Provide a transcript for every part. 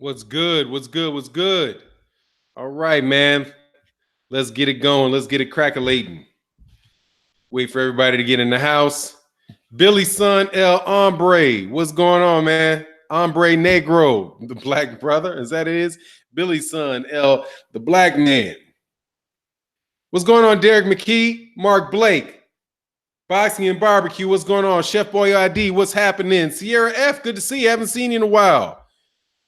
What's good? What's good? What's good? All right, man. Let's get it going. Let's get it crackalating. Wait for everybody to get in the house. Billy's son, El Hombre. What's going on, man? Hombre Negro, the black brother. Is that it is? Billy's son, El, the black man. What's going on, Derek McKee? Mark Blake. Boxing and Barbecue. What's going on? Chef Boy ID. What's happening? Sierra F. Good to see you. Haven't seen you in a while.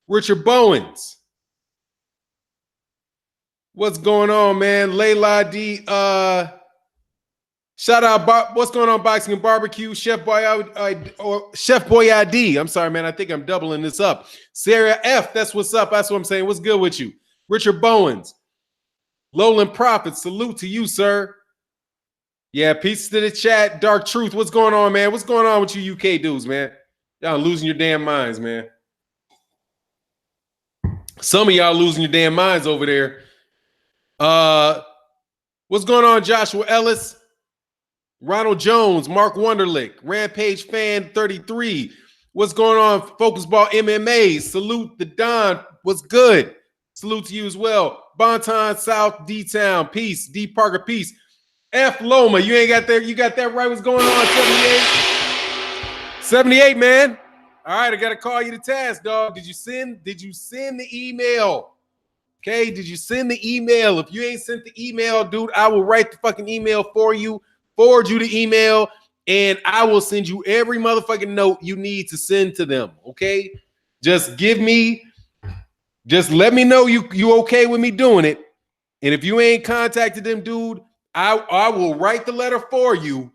Richard Bowens. What's going on, man? Layla D. Shout out. What's going on, Boxing and Barbecue? Chef Boy ID. I'm sorry, man. I think I'm doubling this up. Sarah F. That's what's up. That's what I'm saying. What's good with you? Richard Bowens. Lowland Prophet. Salute to you, sir. Yeah, peace to the chat. Dark Truth. What's going on, man? What's going on with you UK dudes, man? Y'all losing your damn minds, man. Some of y'all losing your damn minds over there. What's going on, Joshua Ellis? Ronald Jones, Mark Wunderlich, Rampage Fan 33. What's going on, Focus Ball MMA? Salute the Don. What's good? Salute to you as well. Bonton South D-Town. Peace. D Parker, peace. F Loma, you ain't got that. You got that right. What's going on? 78. 78, man. All right, I gotta call you to task, dog. Did you send the email? Okay, did you send the email? If you ain't sent the email, dude, I will write the fucking email for you, forward you the email, and I will send you every motherfucking note you need to send to them. Okay, just let me know you okay with me doing it. And if you ain't contacted them, dude, I will write the letter for you.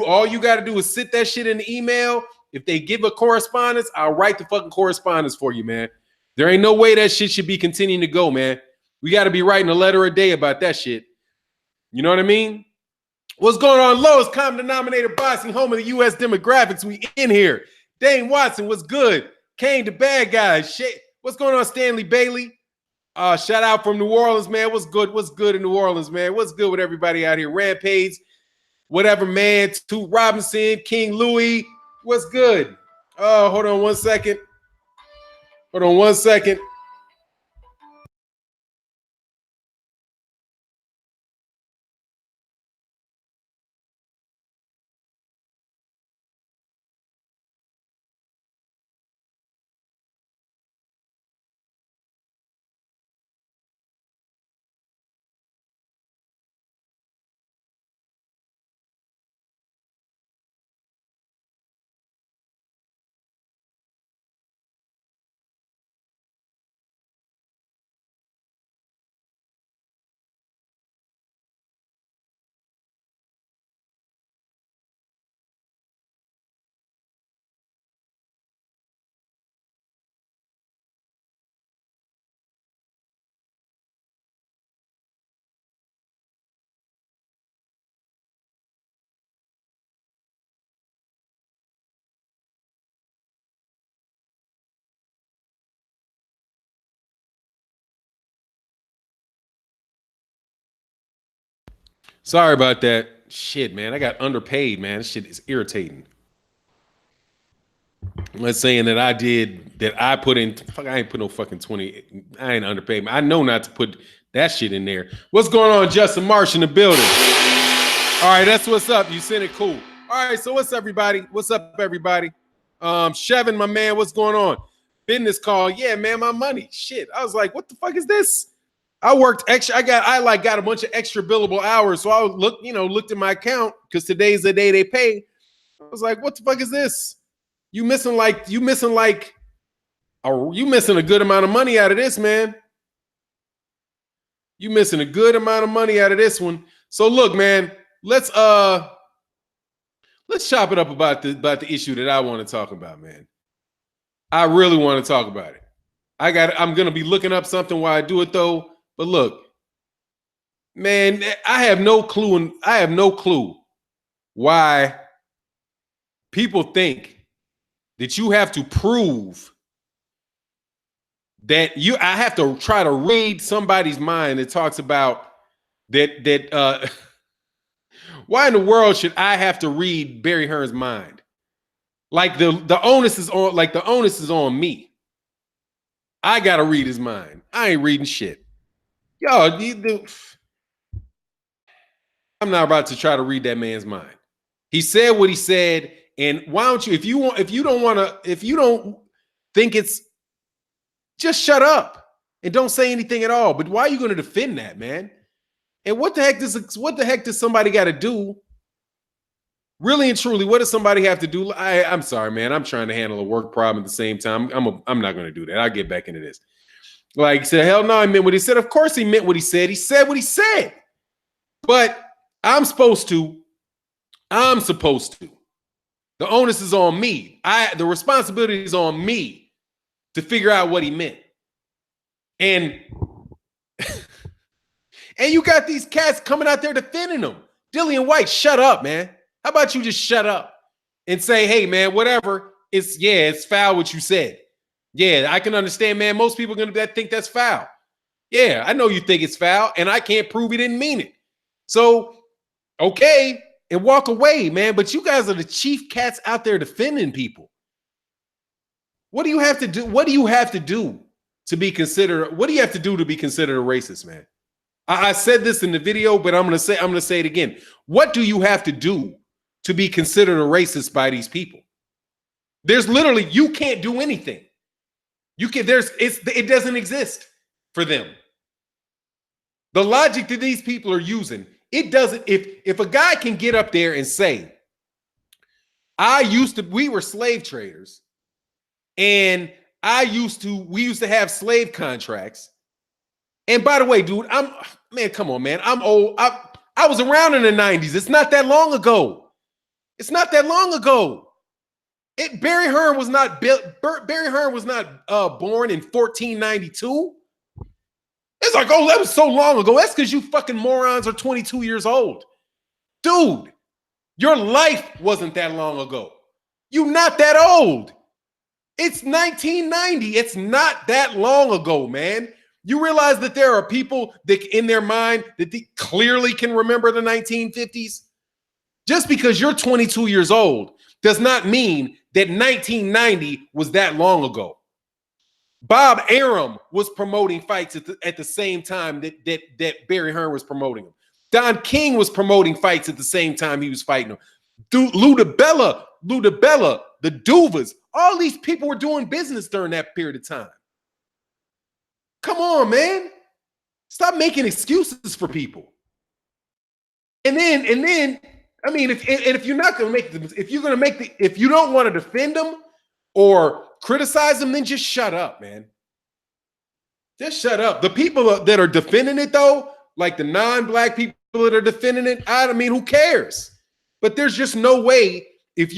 All you got to do is sit that shit in the email. If they give a correspondence, I'll write the fucking correspondence for you, man. There ain't no way that shit should be continuing to go, man. We got to be writing a letter a day about that shit. You know what I mean? What's going on? Lowest common denominator boxing, home of the U.S. demographics. We in here. Dane Watson, what's good? Kane, the bad guy. Shit. What's going on, Stanley Bailey? Shout out from New Orleans, man. What's good? What's good in New Orleans, man? What's good with everybody out here? Rampage, whatever, man. Toot Robinson, King Louis. What's good? Oh, hold on one second. Hold on one second. Sorry about that. Shit, man. I got underpaid, man. This shit is irritating. I'm not saying that I put in, fuck, I ain't put no fucking 20. I ain't underpaid. I know not to put that shit in there. What's going on, Justin Marsh in the building? All right, that's what's up. You sent it, cool. All right, so what's everybody? What's up, everybody? Chevin, my man, what's going on? Business call. Yeah, man, my money. Shit. I was like, what the fuck is this? I worked extra. I got a bunch of extra billable hours. So I looked at my account because today's the day they pay. I was like, what the fuck is this? You missing a good amount of money out of this, man. You missing a good amount of money out of this one. So look, man, let's chop it up about the issue that I want to talk about, man. I really want to talk about it. I'm gonna be looking up something while I do it though. But look, man, I have no clue why people think that you have to prove that I have to try to read somebody's mind that talks about that why in the world should I have to read Barry Hearn's mind? Like the onus is on me. I gotta read his mind. I ain't reading shit. Yo, I'm not about to try to read that man's mind. He said what he said, and why don't you, if you don't think it's, just shut up and don't say anything at all. But why are you going to defend that, man? And what the heck does somebody got to do? Really and truly, what does somebody have to do? I'm sorry, man. I'm trying to handle a work problem at the same time. I'm not going to do that. I'll get back into this. Like, said, hell no, I meant what he said. Of course he meant what he said. He said what he said. But I'm supposed to. The onus is on me. The responsibility is on me to figure out what he meant. And and you got these cats coming out there defending him. Dillian Whyte, shut up, man. How about you just shut up and say, hey, man, whatever. It's foul what you said. Yeah, I can understand, man. Most people are going to think that's foul. Yeah, I know you think it's foul, and I can't prove he didn't mean it. So, okay, and walk away, man. But you guys are the chief cats out there defending people. What do you have to do? What do you have to do to be considered? What do you have to do to be considered a racist, man? I said this in the video, but I'm gonna say it again. What do you have to do to be considered a racist by these people? There's literally, you can't do anything. It doesn't exist for them. The logic that these people are using, it doesn't. If a guy can get up there and say, we were slave traders, and we used to have slave contracts. And by the way, dude, come on, man. I'm old. I was around in the 90s. It's not that long ago. Barry Hearn was not born in 1492. It's like, oh, that was so long ago. That's because you fucking morons are 22 years old. Dude, your life wasn't that long ago. You're not that old. It's 1990. It's not that long ago, man. You realize that there are people that in their mind that they clearly can remember the 1950s? Just because you're 22 years old does not mean that 1990 was that long ago. Bob Arum was promoting fights at the same time that Barry Hearn was promoting them. Don King was promoting fights at the same time he was fighting them. Lou DiBella, the Duvas, all these people were doing business during that period of time. Come on, man. Stop making excuses for people. And then, I mean, if you're not going to make them, if you don't want to defend them or criticize them, then just shut up, man. Just shut up. The people that are defending it, though, like the non-black people that are defending it, I mean, who cares? But there's just no way. If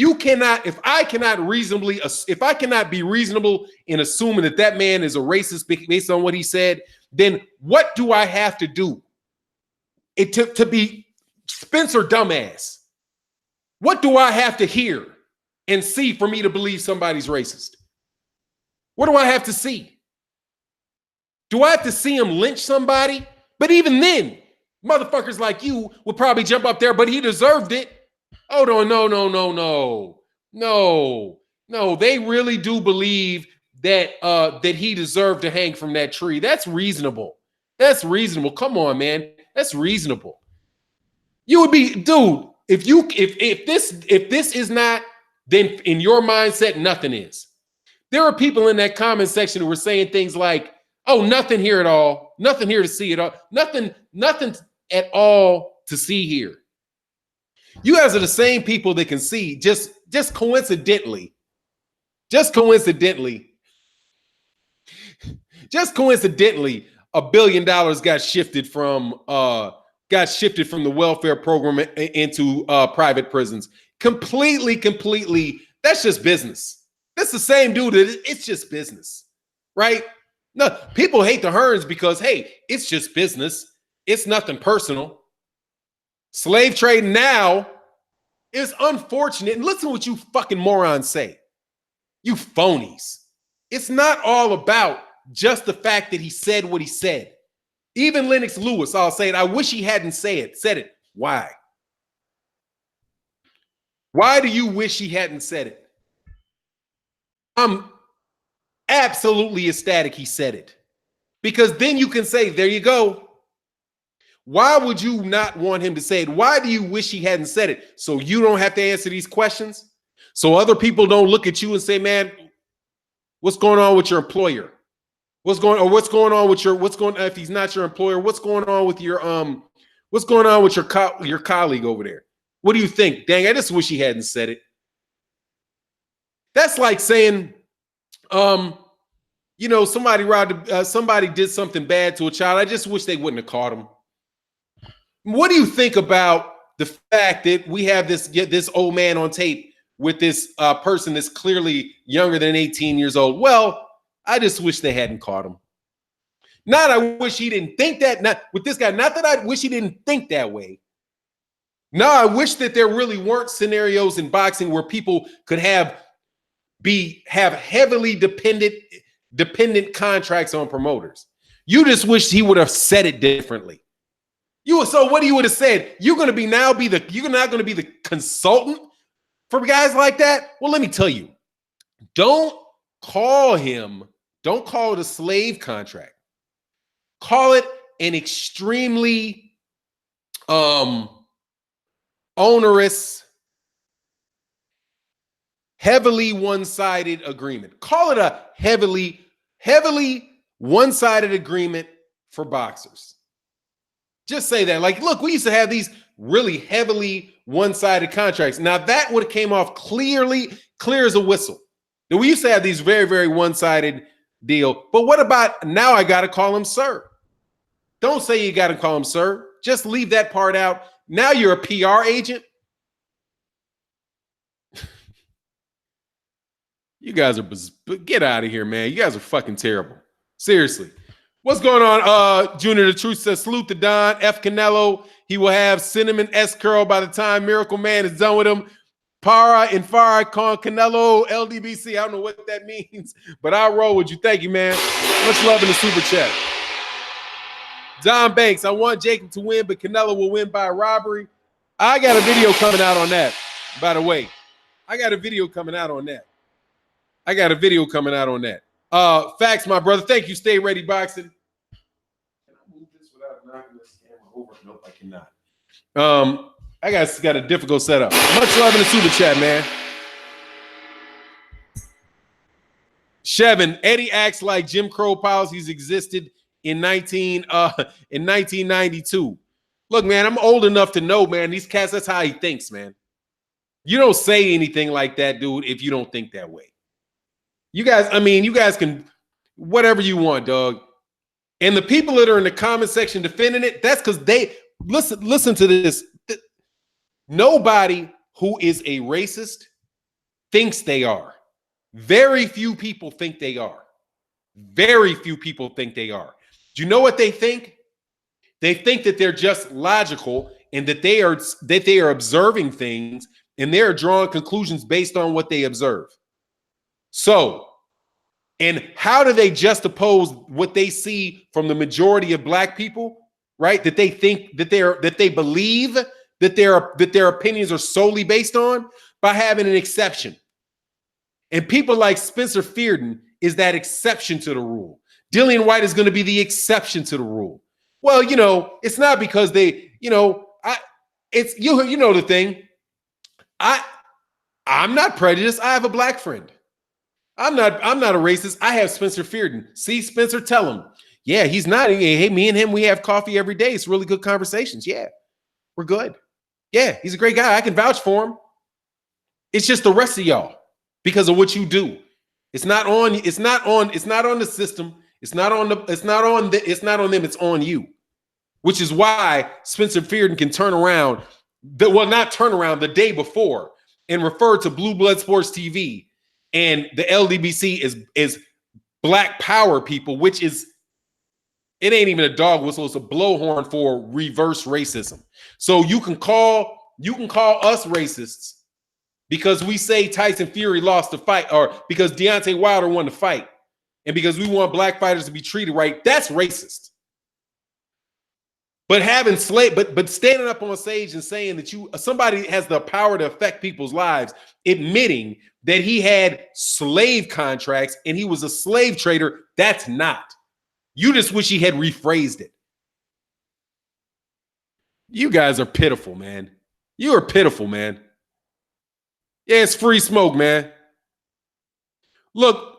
I cannot be reasonable in assuming that man is a racist based on what he said, then what do I have to do? To be Spencer dumbass. What do I have to hear and see for me to believe somebody's racist? What do I have to see? Do I have to see him lynch somebody? But even then, motherfuckers like you would probably jump up there, but he deserved it. Oh, no. They really do believe that he deserved to hang from that tree. That's reasonable. Come on, man. That's reasonable. You would be, dude, if this is not, then in your mindset, nothing is. There are people in that comment section who were saying things like, oh, nothing here at all. Nothing here to see at all. Nothing at all to see here. You guys are the same people that can see just coincidentally, $1 billion got shifted from the welfare program into private prisons. Completely. That's just business. That's the same dude. It's just business, right? No, people hate the Hearns because, hey, it's just business. It's nothing personal. Slave trade now is unfortunate. And listen to what you fucking morons say. You phonies. It's not all about just the fact that he said what he said. Even Lennox Lewis, I'll say it. I wish he hadn't said it. Why? Why do you wish he hadn't said it? absolutely ecstatic he said it. Because then you can say, there you go. Why would you not want him to say it? Why do you wish he hadn't said it? So you don't have to answer these questions? So other people don't look at you and say, man, what's going on with your employer? What's going on with if he's not your employer, what's going on with your colleague over there? What do you think? Dang, I just wish he hadn't said it. That's like saying, somebody did something bad to a child. I just wish they wouldn't have caught him. What do you think about the fact that we have this old man on tape with this person that's clearly younger than 18 years old? Well, I just wish they hadn't caught him. Not I wish he didn't think that. Not with this guy. Not that I wish he didn't think that way. No, I wish that there really weren't scenarios in boxing where people could have heavily dependent contracts on promoters. You just wish he would have said it differently. So what you would have said? You're not going to be the consultant for guys like that? Well, let me tell you. Don't call it a slave contract. Call it an extremely onerous, heavily one-sided agreement. Call it a heavily one-sided agreement for boxers. Just say that. Like, look, we used to have these really heavily one-sided contracts. Now, that would have came off clear as a whistle. Now, we used to have these very, very one-sided deal. But what about now I got to call him sir? Don't say you got to call him sir. Just leave that part out. Now you're a PR agent. You guys are, get out of here, man. You guys are fucking terrible. Seriously. What's going on? Junior the Truth says, salute the Don. F Canelo. He will have cinnamon S curl by the time Miracle Man is done with him. Para and Farah con Canelo LDBC. I don't know what that means, but I'll roll with you. Thank you, man. Much love in the super chat. Don Banks, I want Jacob to win, but Canelo will win by robbery. I got a video coming out on that, by the way. I got a video coming out on that. Facts, my brother. Thank you. Stay ready, boxing. Can I move this without knocking this camera over? Nope, I cannot. I got a difficult setup. Much love in the super chat, man. Chevin, Eddie acts like Jim Crow policies existed in 1992. Look, man, I'm old enough to know, man, these cats, that's how he thinks, man. You don't say anything like that, dude, if you don't think that way. You guys can whatever you want, dog. And the people that are in the comment section defending it, that's because they listen to this. Nobody who is a racist thinks they are. Very few people think they are. Very few people think they are. Do you know what they think? They think that they're just logical and that they are observing things and they're drawing conclusions based on what they observe. So, and how do they juxtapose what they see from the majority of black people, right? That they think that they believe that their opinions are solely based on by having an exception. And people like Spencer Fearden is that exception to the rule. Dillian Whyte is going to be the exception to the rule. Well, it's not because they, you know the thing. I'm not prejudiced. I have a black friend. I'm not a racist. I have Spencer Fearden. See, Spencer, tell him. Yeah, he's not. Hey, me and him, we have coffee every day. It's really good conversations. Yeah, we're good. Yeah, he's a great guy. I can vouch for him. It's just the rest of y'all because of what you do. It's not on the system. It's not on them. It's on you. Which is why Spencer Fearden can turn around, not turn around, the day before and refer to Blue Blood Sports TV and the LDBC is black power people, which is, it ain't even a dog whistle, it's a blowhorn for reverse racism. So you can call us racists because we say Tyson Fury lost the fight, or because Deontay Wilder won the fight, and because we want black fighters to be treated right. That's racist. But having but standing up on stage and saying that somebody has the power to affect people's lives, admitting that he had slave contracts and he was a slave trader, that's not. You just wish he had rephrased it. You guys are pitiful, man. You are pitiful, man. Yeah, it's free smoke, man. Look,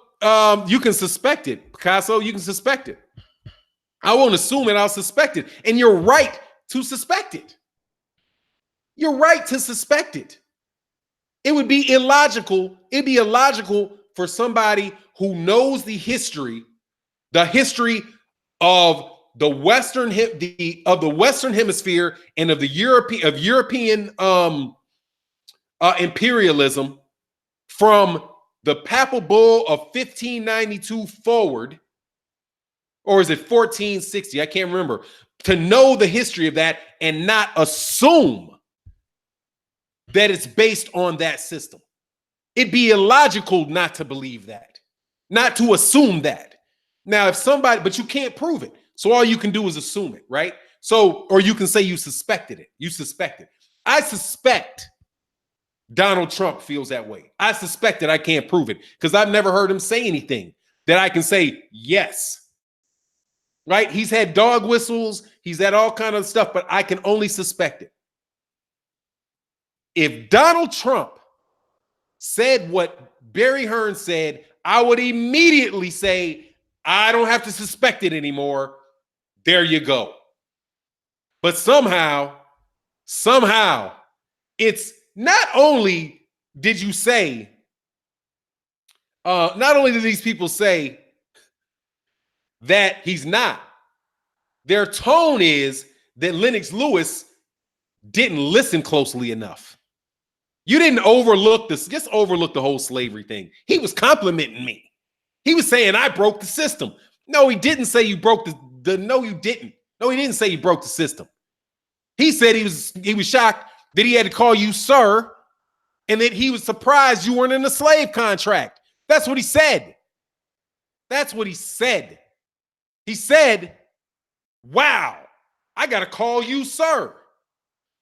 you can suspect it, Picasso. You can suspect it. I won't assume it. I'll suspect it. And you're right to suspect it. You're right to suspect it. It would be illogical. It'd be illogical for somebody who knows the history of the Western Hemisphere and of the European imperialism from the Papal Bull of 1592 forward, or is it 1460? I can't remember. To know the history of that and not assume that it's based on that system. It'd be illogical not to believe that, not to assume that. Now, if somebody, but you can't prove it. So all you can do is assume it, right? So, or you can say you suspected it. You suspect it. I suspect Donald Trump feels that way. I suspect that I can't prove it because I've never heard him say anything that I can say, yes. Right? He's had dog whistles. He's had all kind of stuff, but I can only suspect it. If Donald Trump said what Barry Hearn said, I would immediately say, I don't have to suspect it anymore. There you go. But somehow, it's not only did you say, not only did these people say that he's not, their tone is that Lennox Lewis didn't listen closely enough. You didn't overlook this, just overlook the whole slavery thing. He was complimenting me. He was saying I broke the system. No, he didn't say you broke no, you didn't. No, he didn't say you broke the system. He said he was shocked that he had to call you sir, and that he was surprised you weren't in a slave contract. That's what he said. That's what he said. He said, wow, I got to call you sir.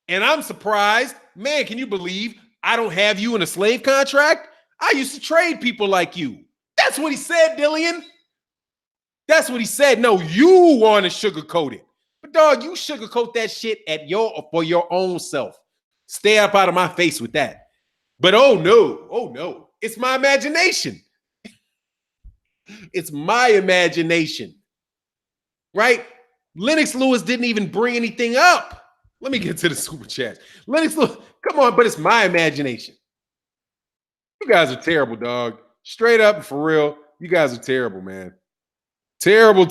And I'm surprised. Man, can you believe I don't have you in a slave contract? I used to trade people like you. That's what he said, Dillian. That's what he said. No, you want to sugarcoat it. But dog, you sugarcoat that shit for your own self. Stay up out of my face with that. But oh no, it's my imagination. It's my imagination, right? Lennox Lewis didn't even bring anything up. Let me get to the super chat. Lennox Lewis, come on, but it's my imagination. You guys are terrible, dog. Straight up and for real, you guys are terrible, man. Terrible.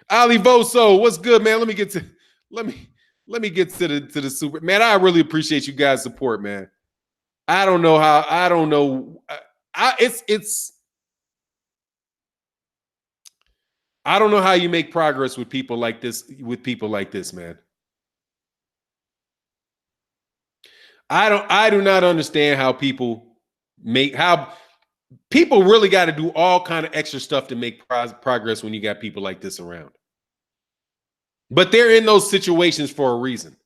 Ali Voso, what's good, man? Let me get to the super, man. I really appreciate you guys' support, man. I don't know how. I don't know. I don't know how you make progress with people like this. Man. I do not understand how people really got to do all kind of extra stuff to make progress when you got people like this around. But they're in those situations for a reason.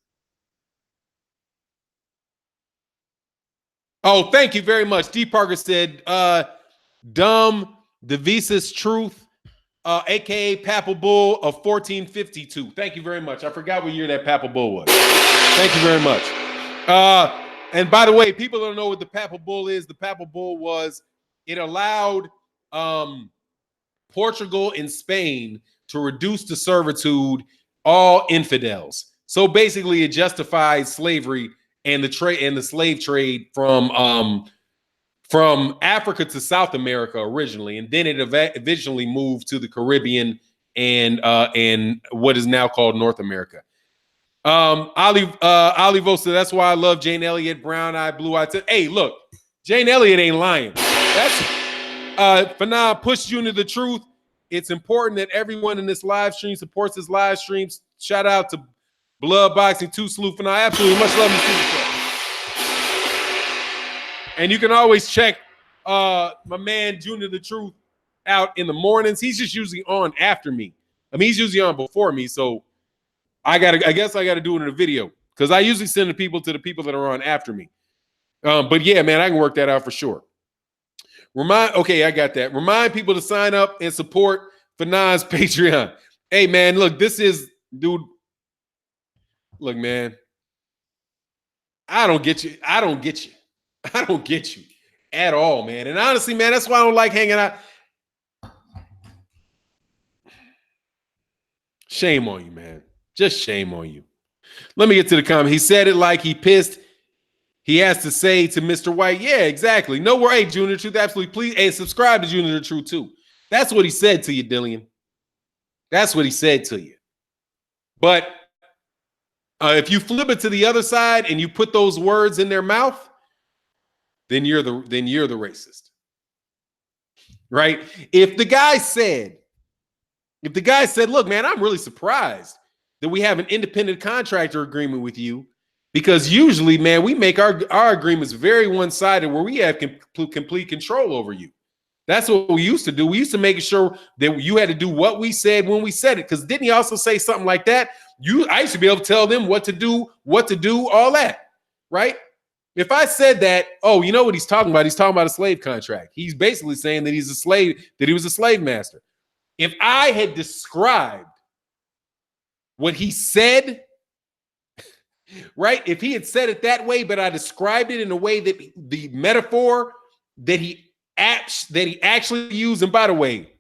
Oh, thank you very much. D. Parker said, dumb, Devisis Truth, aka Papal Bull of 1452. Thank you very much. I forgot what year that Papal Bull was. Thank you very much. And by the way, people don't know what the Papal Bull is. The Papal Bull it allowed Portugal and Spain to reduce to servitude all infidels. So basically, it justified slavery and the slave trade from Africa to South America originally, and then it eventually moved to the Caribbean and what is now called North America. Ali Vosa, that's why I love Jane Elliott, brown eye, blue eye. Hey, look, Jane Elliott ain't lying. That's Fannon pushed you into the truth. It's important that everyone in this live stream supports his live streams. Shout out to Blood Boxing 2 Salute Fannon. Absolutely, much love to and you can always check my man Junior the Truth out in the mornings. He's just usually on after me. I mean, he's usually on before me, so I guess I gotta do it in a video because I usually send the people to the people that are on after me. But yeah, man, I can work that out for sure. Okay, I got that. Remind people to sign up and support Fannon's Patreon. Hey, man, look, dude. Look, man, I don't get you. I don't get you. I don't get you at all, man. And honestly, man, that's why I don't like hanging out. Shame on you, man. Just shame on you. Let me get to the comment. He said it like he pissed. He has to say to Mr. Whyte, yeah, exactly. No worry, hey, Junior Truth, absolutely. Please, and subscribe to Junior Truth too. That's what he said to you, Dillian. That's what he said to you. But if you flip it to the other side and you put those words in their mouth, then you're the racist. Right? If the guy said, look, man, I'm really surprised that we have an independent contractor agreement with you, because usually, man, we make our agreements very one-sided where we have complete control over you. That's what we used to do. We used to make sure that you had to do what we said when we said it. Because didn't he also say something like that? I used to be able to tell them what to do, all that, right? If I said that, oh, you know what he's talking about? He's talking about a slave contract. He's basically saying that he's a slave, that he was a slave master. If I had described what he said, right? If he had said it that way, but I described it in a way that the metaphor that he actually used, and by the way,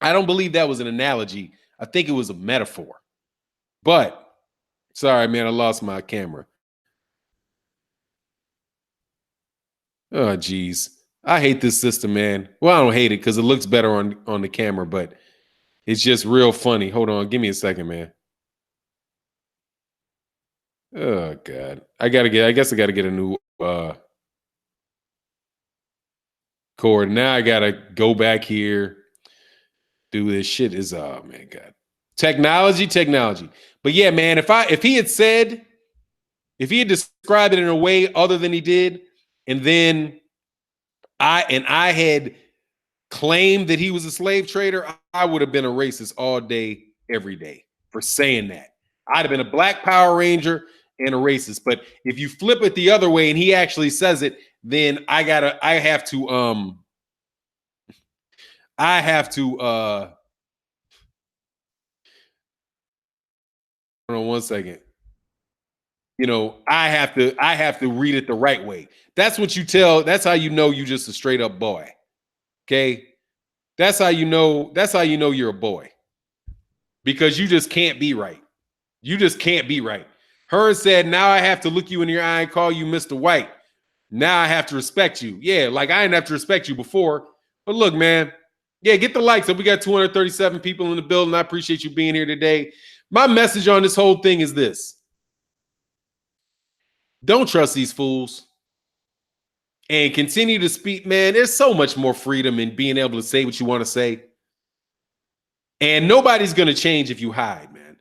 I don't believe that was an analogy. I think it was a metaphor. But sorry, man, I lost my camera. Oh, geez. I hate this system, man. Well, I don't hate it because it looks better on the camera, but it's just real funny. Hold on, give me a second, man. Oh God. I guess I gotta get a new cord. Now I gotta go back here. Do this shit is oh man, God. Technology. But yeah, man, if he had described it in a way other than he did, and then I had claimed that he was a slave trader, I would have been a racist all day, every day for saying that. I'd have been a Black Power Ranger and a racist. But if you flip it the other way and he actually says it, then I have to hold on one second. You know, I have to read it the right way. That's what you tell. That's how you know you just a straight up boy. Okay. That's how you know you're a boy. Because you just can't be right. You just can't be right. Hearn said, now I have to look you in your eye and call you Mr. Whyte. Now I have to respect you. Yeah, like I didn't have to respect you before. But look, man. Yeah, get the likes up. We got 237 people in the building. I appreciate you being here today. My message on this whole thing is this. Don't trust these fools. And continue to speak, man. There's so much more freedom in being able to say what you want to say. And nobody's going to change if you hide, man.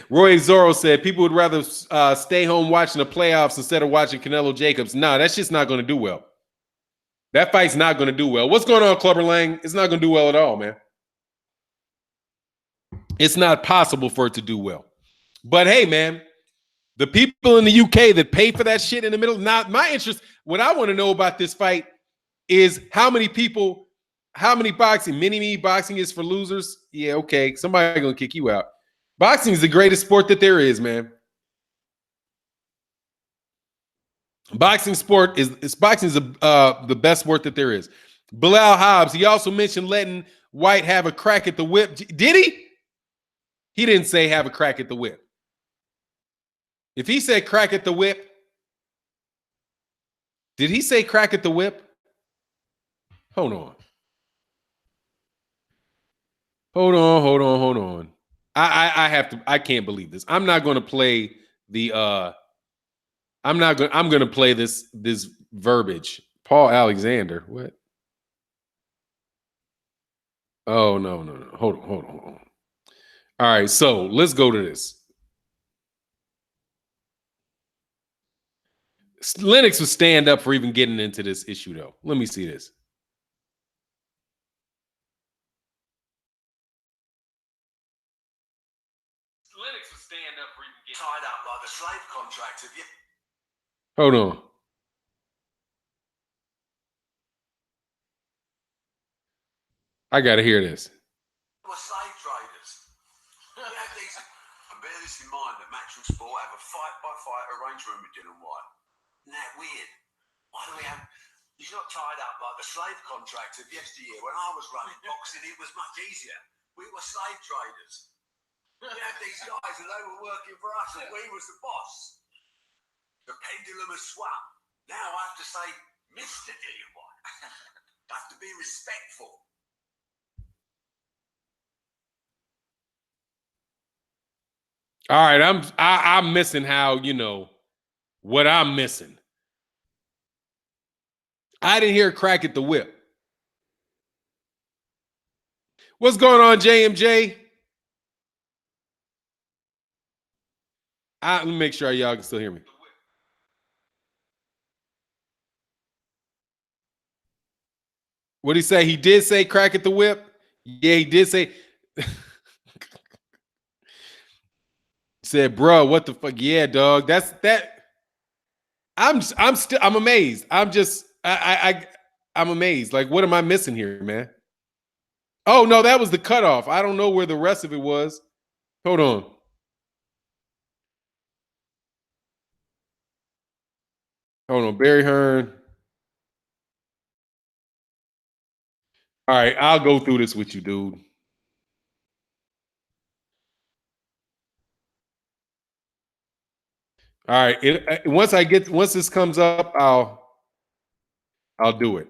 Roy Zorro said people would rather stay home watching the playoffs instead of watching Canelo Jacobs. Nah, that's just not going to do well. That fight's not going to do well. What's going on, Clubber Lang? It's not going to do well at all, man. It's not possible for it to do well. But hey, man, the people in the UK that pay for that shit in the middle, not my interest. What I want to know about this fight is how many boxing, mini-me boxing is for losers. Yeah, okay. Somebody's going to kick you out. Boxing is the greatest sport that there is, man. Boxing is the best sport that there is. Bilal Hobbs, he also mentioned letting Whyte have a crack at the whip. Did he? He didn't say have a crack at the whip. If he said crack at the whip, did he say crack at the whip? Hold on. Hold on. I can't believe this. I'm not going to play the I'm going to play this verbiage. Paul Alexander. What? Oh, no. Hold on. All right, so let's go to this. Lennox would stand up for even getting into this issue, though. Let me see this. stand up or even get tied up like the slave contract of you. Hold on. I gotta hear this. We're slave traders. And bear this in mind that Matchroom Sport have a fight-by-fight arrangement with Dylan Whyte. Isn't that weird? Why do we have... He's not tied up like the slave contract of yesteryear. When I was running boxing, it was much easier. We were slave traders. We had these guys and they were working for us and we was the boss. The pendulum has swung. Now I have to say, Mr. Dylan Whyte. I have to be respectful. All right, I'm missing how, you know, what I'm missing. I didn't hear a crack at the whip. What's going on, JMJ? Let me make sure y'all can still hear me. What'd he say? He did say crack at the whip? Yeah, he did say. Said, bro, what the fuck? Yeah, dog. That's that. I'm amazed. I'm amazed. Like, what am I missing here, man? Oh no, that was the cutoff. I don't know where the rest of it was. Hold on. Hold on, Barry Hearn. All right, I'll go through this with you, dude. All right, once this comes up, I'll do it.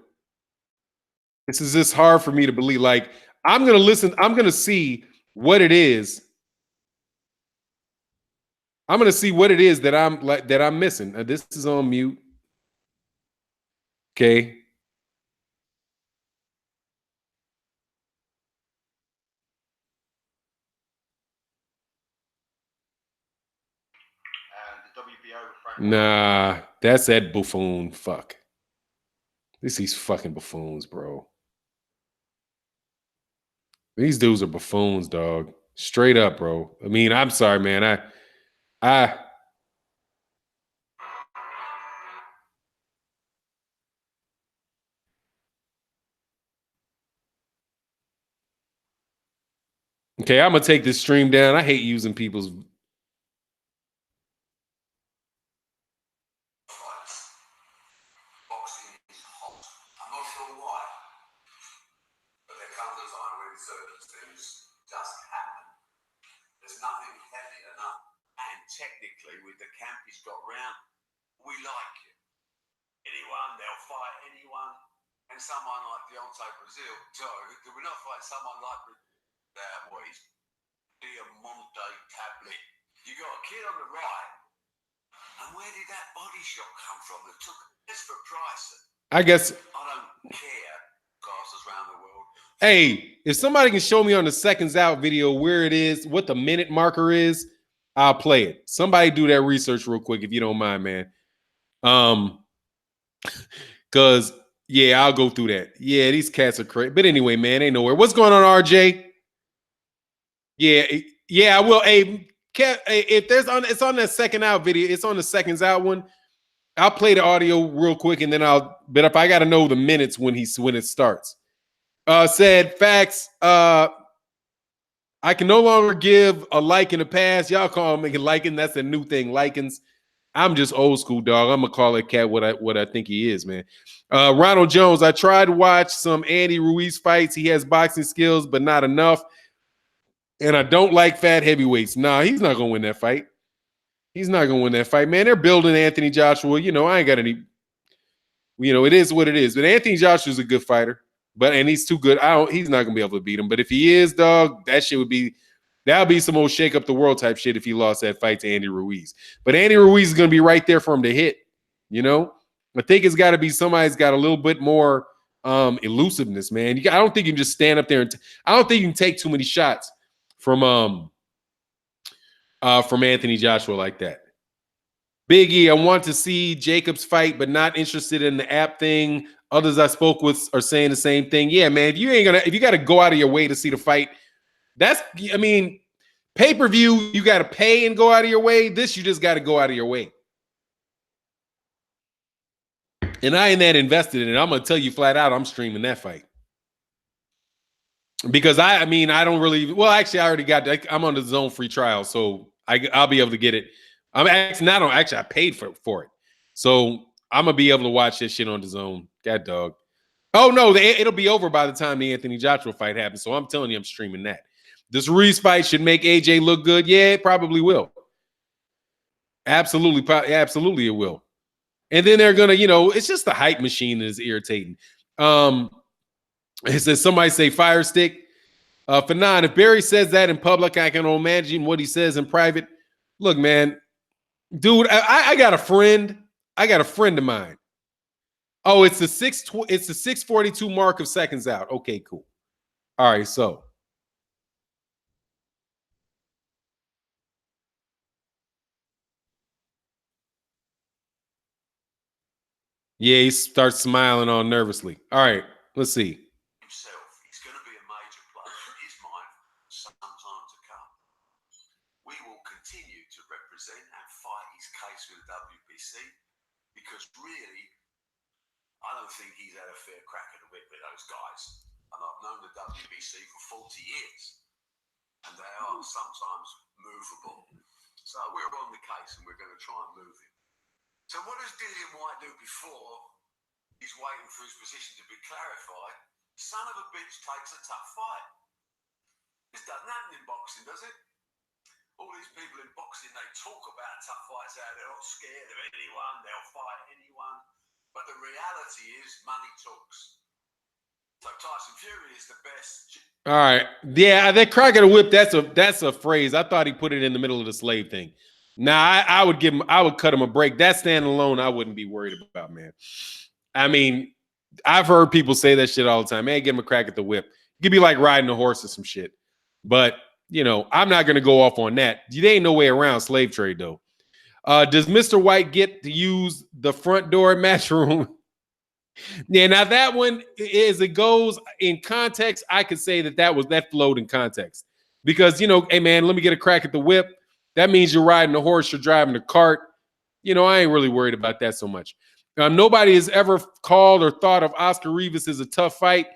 This is just hard for me to believe. Like, I'm gonna listen. I'm gonna see what it is. I'm gonna see what it is that I'm missing. This is on mute. Okay. Nah, that's that buffoon. Fuck. These fucking buffoons, bro. These dudes are buffoons, dog. Straight up, bro. I mean, I'm sorry, man. Okay, I'm gonna take this stream down. I hate using people's. Technically, with the camp he's got round, we like him. Anyone, they'll fight anyone. And someone like Deontay Brazil, do we not fight someone like what is Diamante Tablet? You got a kid on the right. And where did that body shot come from that took this for Bryson? I guess I don't care, casters around the world. Hey, if somebody can show me on the seconds out video where it is, what the minute marker is, I'll play it. Somebody do that research real quick if you don't mind, man. Cause yeah, I'll go through that. Yeah, these cats are crazy. But anyway, man, ain't nowhere. What's going on, RJ? Yeah, I will. Hey, if it's on that second out video, it's on the seconds out one. I'll play the audio real quick and then but if I gotta know the minutes when it starts. Said facts. I can no longer give a like in the past. Y'all call me liking. That's a new thing. Likings. I'm just old school, dog. I'm gonna call that cat what I think he is, man. Ronald Jones. I tried to watch some Andy Ruiz fights. He has boxing skills, but not enough. And I don't like fat heavyweights. Nah, he's not gonna win that fight. He's not gonna win that fight, man. They're building Anthony Joshua. You know, I ain't got any. You know, it is what it is. But Anthony Joshua's a good fighter. And he's too good. He's not gonna be able to beat him. But if he is, dog, that would be some old shake up the world type shit if he lost that fight to Andy Ruiz. But Andy Ruiz is gonna be right there for him to hit. You know, I think it's got to be somebody's got a little bit more elusiveness, man. I don't think you can just stand up there and I don't think you can take too many shots from Anthony Joshua like that. Big E, I want to see Jacobs fight, but not interested in the app thing. Others I spoke with are saying the same thing. Yeah, man, if you got to go out of your way to see the fight, Pay-per-view, you got to pay and go out of your way. This, you just got to go out of your way. And I ain't that invested in it. I'm going to tell you flat out, I'm streaming that fight. Because I mean, I don't really, well, actually, I already got, I'm on the zone free trial, so I'll be able to get it. I'm actually not on, actually, I paid for it. So I'm going to be able to watch this shit on the zone. God dog. Oh, no, it'll be over by the time the Anthony Joshua fight happens. So I'm telling you, I'm streaming that. This Ruiz fight should make AJ look good. Yeah, it probably will. Absolutely, absolutely it will. And then they're going to, you know, it's just the hype machine that is irritating. It says, somebody say fire stick. Fannon, if Barry says that in public, I can imagine what he says in private. Look, man, dude, I got a friend. I got a friend of mine. Oh, it's the 642 mark of seconds out. Okay, cool. All right, so. Yeah, he starts smiling all nervously. All right, let's see. Himself, he's going to be a major player in his mind for some time to come. We will continue to represent and fight his case with the WBC because really, I don't think he's had a fair crack at the whip with those guys. And I've known the WBC for 40 years. And they are sometimes movable. So we're on the case and we're going to try and move him. So what does Dillian Whyte do before he's waiting for his position to be clarified? Son of a bitch takes a tough fight. This doesn't happen in boxing, does it? All these people in boxing, they talk about tough fights out. They're not scared of anyone. They'll fight anyone. But the reality is money talks. So Tyson Fury is the best. All right. Yeah, that crack of the whip, that's a phrase. I thought he put it in the middle of the slave thing. Now, I would cut him a break. That standing alone, I wouldn't be worried about, man. I mean, I've heard people say that shit all the time. Man, give him a crack at the whip. It could be like riding a horse or some shit. But, you know, I'm not going to go off on that. There ain't no way around slave trade, though. Does Mr. Whyte get to use the front door at Matchroom? Yeah, now that one, as it goes in context, I could say that flowed in context. Because, you know, hey, man, let me get a crack at the whip. That means you're riding a horse, you're driving a cart. You know, I ain't really worried about that so much. Nobody has ever called or thought of Oscar Rivas as a tough fight.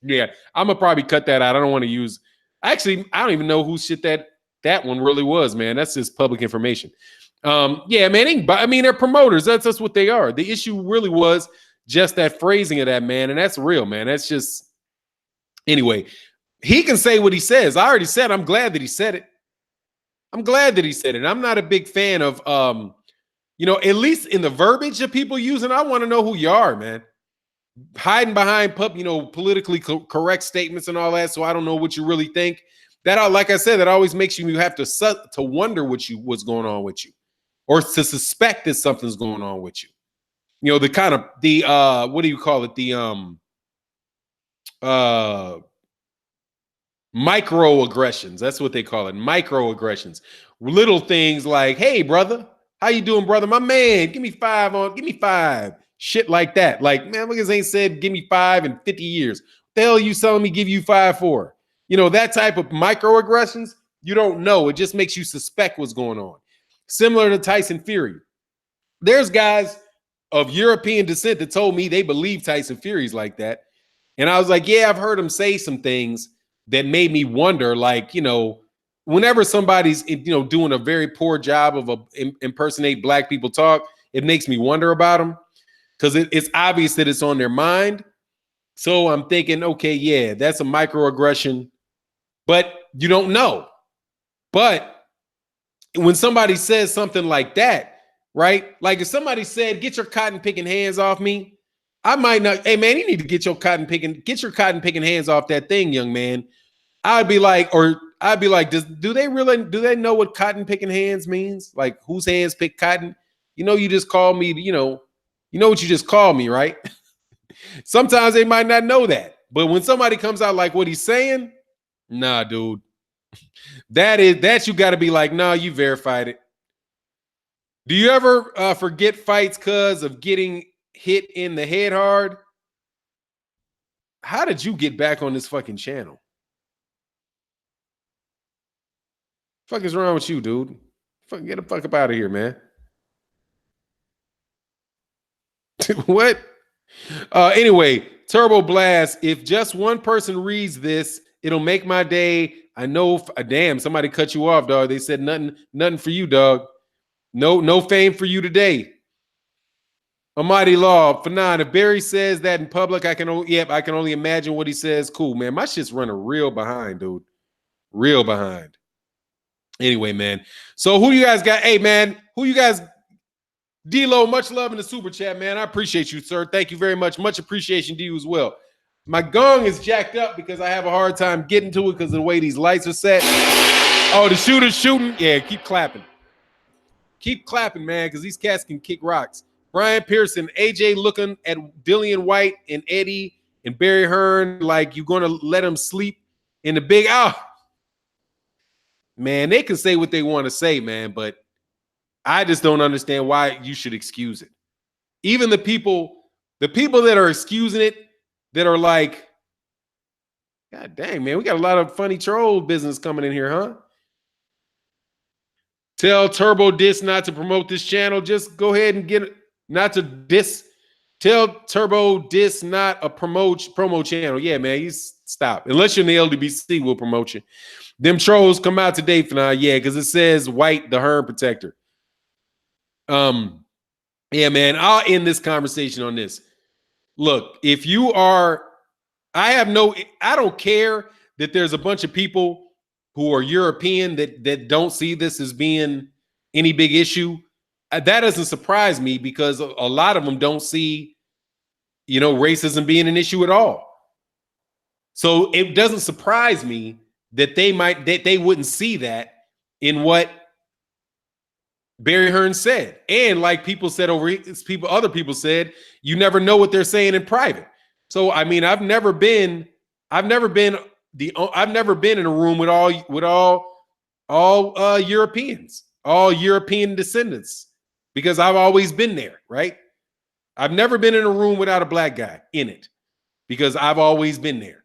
Yeah, I'm going to probably cut that out. I don't want to use. Actually, I don't even know who shit that one really was, man. That's just public information. Yeah, man. I mean, they're promoters. That's what they are. The issue really was just that phrasing of that, man. And that's real, man. That's just. Anyway, he can say what he says. I already said I'm glad that he said it. I'm glad that he said it. I'm not a big fan of, you know, at least in the verbiage that people using, I want to know who you are, man. Hiding behind, you know, politically correct statements and all that, so I don't know what you really think. That, like I said, that always makes you have to wonder what's going on with you, or to suspect that something's going on with you. You know, the kind of what do you call it? The microaggressions. That's what they call it. Microaggressions. Little things like, hey, brother, how you doing, brother? My man, give me 5. Shit like that. Like, man, niggas ain't said give me 5 in 50 years. What the hell are you telling me give you 5 for? You know, that type of microaggressions, you don't know. It just makes you suspect what's going on. Similar to Tyson Fury. There's guys of European descent that told me they believe Tyson Fury's like that. And I was like, yeah, I've heard him say some things that made me wonder, like, you know, whenever somebody's, you know, doing a very poor job of impersonate black people talk, it makes me wonder about them because it's obvious that it's on their mind. So I'm thinking, okay, yeah, that's a microaggression, but you don't know. But when somebody says something like that, right? Like if somebody said, get your cotton picking hands off me, I might not, hey man, you need to get your cotton picking hands off that thing, young man. I'd be like, do they know what cotton picking hands means? Like whose hands pick cotton? You know, you just call me, you know what you just called me, right? Sometimes they might not know that. But when somebody comes out like what he's saying, nah, dude. That you got to be like, nah, you verified it. Do you ever forget fights because of getting hit in the head hard? How did you get back on this fucking channel? Fuck is wrong with you, dude? Fuck, get the fuck up out of here, man. What? Anyway, Turbo Blast. If just one person reads this, it'll make my day. I know. Damn, somebody cut you off, dog. They said nothing for you, dog. No fame for you today. Almighty Law, Fannon. If Barry says that in public, I can only imagine what he says. Cool, man. My shit's running real behind, dude. Real behind. Anyway, man. So who you guys got? Hey, man, who you guys? D-Lo, much love in the super chat, man. I appreciate you, sir. Thank you very much. Much appreciation to you as well. My gong is jacked up because I have a hard time getting to it because of the way these lights are set. Oh, the shooter's shooting? Yeah, keep clapping. Keep clapping, man, because these cats can kick rocks. Brian Pearson, AJ looking at Dillian Whyte and Eddie and Barry Hearn like you're going to let them sleep in the big out. Man, they can say what they want to say, man, but I just don't understand why you should excuse it. Even the people that are excusing it, that are like, God dang, man, we got a lot of funny troll business coming in here, huh? Tell Turbo Dis not to promote this channel. Just go ahead and get it. Not to diss. Tell Turbo Dis not a promo channel. Yeah, man, you stop. Unless you're in the LDBC, we'll promote you. Them trolls come out today for now. Yeah, because it says Whyte, the Hearn protector. Yeah, man, I'll end this conversation on this. Look, if you are, I don't care that there's a bunch of people who are European that don't see this as being any big issue. That doesn't surprise me because a lot of them don't see, racism being an issue at all. So it doesn't surprise me that they wouldn't see that in what Barry Hearn said. And like people said other people said, you never know what they're saying in private. So I mean, I've never been in a room with all Europeans, all European descendants, because I've always been there, right? I've never been in a room without a black guy in it because I've always been there.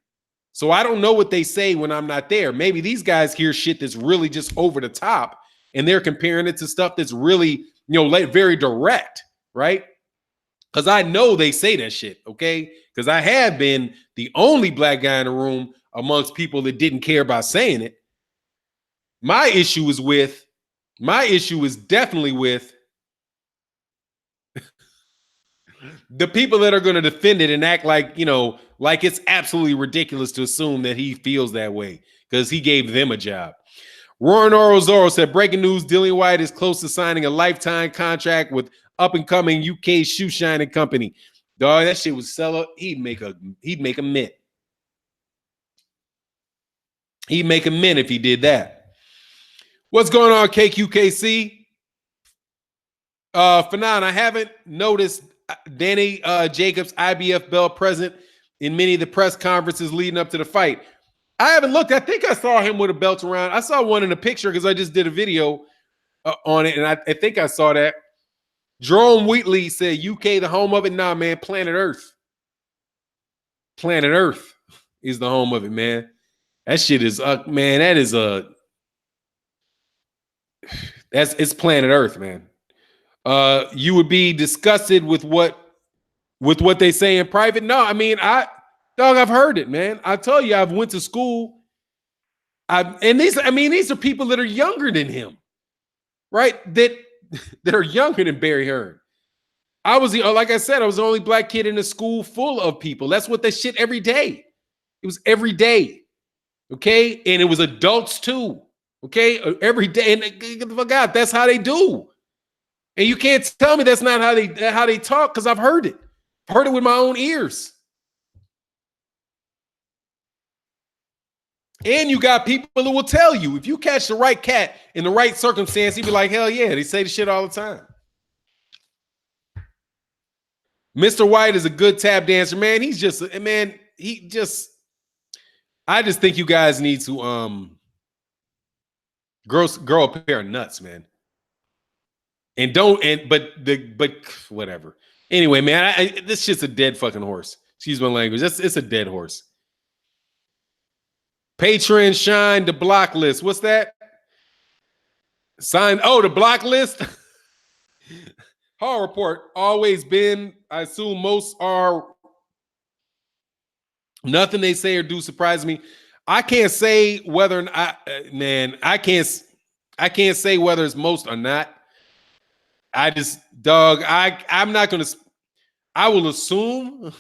So I don't know what they say when I'm not there. Maybe these guys hear shit that's really just over the top and they're comparing it to stuff that's really, very direct, right? Because I know they say that shit, okay? Because I have been the only black guy in the room amongst people that didn't care about saying it. My issue is definitely with the people that are going to defend it and act like, like it's absolutely ridiculous to assume that he feels that way because he gave them a job. Roaring Orozoro said, breaking news, Dillian Whyte is close to signing a lifetime contract with up-and-coming UK shoe shining company. Dog, that shit would sell up. He'd make a mint. He'd make a mint if he did that. What's going on, KQKC? Fannon, I haven't noticed Danny Jacobs' IBF belt present in many of the press conferences leading up to the fight. I haven't looked. I think I saw him with a belt around. I saw one in a picture because I just did a video on it, and I think I saw that. Jerome Wheatley said, UK, the home of it? Nah, man, planet Earth. Planet Earth is the home of it, man. That shit is, man, that is it's planet Earth, man. You would be disgusted with what they say in private. No, I mean, I've heard it, man. I tell you, I've went to school. These are people that are younger than him, right? That are younger than Barry Hearn. Like I said, I was the only black kid in a school full of people. That's what they shit every day. It was every day, okay? And it was adults too, okay? Every day. And get the fuck out. That's how they do. And you can't tell me that's not how they talk because I've heard it. I've heard it with my own ears. And you got people who will tell you, if you catch the right cat in the right circumstance, he'd be like, hell yeah, they say the shit all the time. Mr. Whyte is a good tap dancer, man. I just think you guys need to grow a pair of nuts, man. But whatever. Anyway, man, this shit's a dead fucking horse. Excuse my language. It's a dead horse. Patron shine the block list. What's that? Sign. Oh, the block list. Hall report. Always been. I assume most are. Nothing they say or do surprises me. I can't say whether or not, man, I can't say whether it's most or not. I'm not going to, I will assume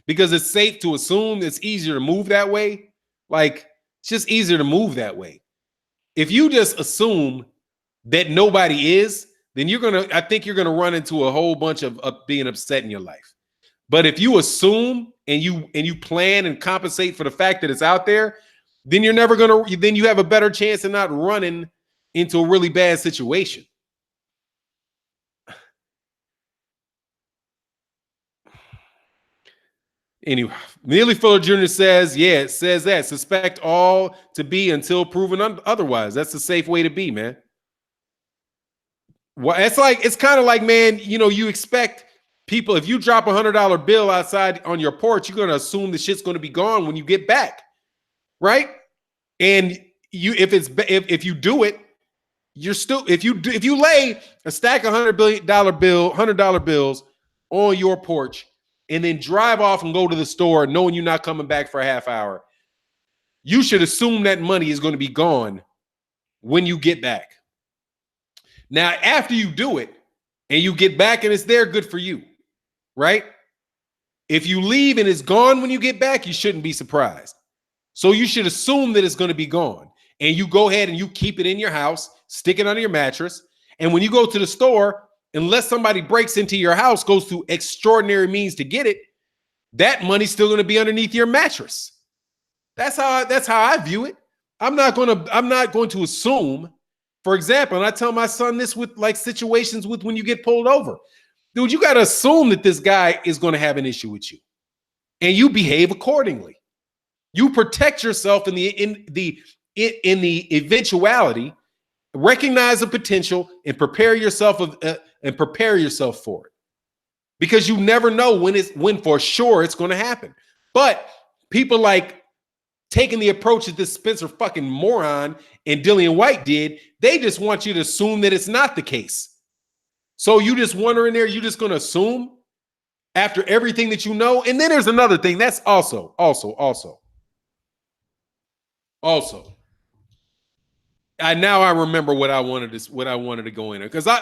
because it's safe to assume. It's easier to move that way. Like, it's just easier to move that way. If you just assume that nobody is, then I think you're going to run into a whole bunch of being upset in your life. But if you assume and you plan and compensate for the fact that it's out there, then you have a better chance of not running into a really bad situation. Anyway, Neely Fuller Jr. says, yeah, it says that. Suspect all to be until proven otherwise. That's the safe way to be, man. Well, it's kind of like, man, you expect people, if you drop $100 bill outside on your porch, you're going to assume the shit's going to be gone when you get back, right? And if you do it, you're still, if you lay a stack of $100 bills on your porch and then drive off and go to the store knowing you're not coming back for a half hour, you should assume that money is going to be gone when you get back. Now, after you do it and you get back and it's there, good for you, right? If you leave and it's gone when you get back, you shouldn't be surprised. So you should assume that it's going to be gone. And you go ahead and you keep it in your house, stick it under your mattress. And when you go to the store, unless somebody breaks into your house, goes through extraordinary means to get it, that money's still going to be underneath your mattress. That's how I view it. I'm not going to assume. For example, and I tell my son this with like situations with when you get pulled over. Dude, you got to assume that this guy is going to have an issue with you. And you behave accordingly. You protect yourself in the eventuality, recognize the potential, and prepare yourself for it. Because you never know when for sure it's going to happen. But people like taking the approach that this Spencer fucking moron and Dillian Whyte did, they just want you to assume that it's not the case. So you just wander in there, you're just going to assume after everything that you know. And then there's another thing that's also. Now I remember what I wanted to go in because I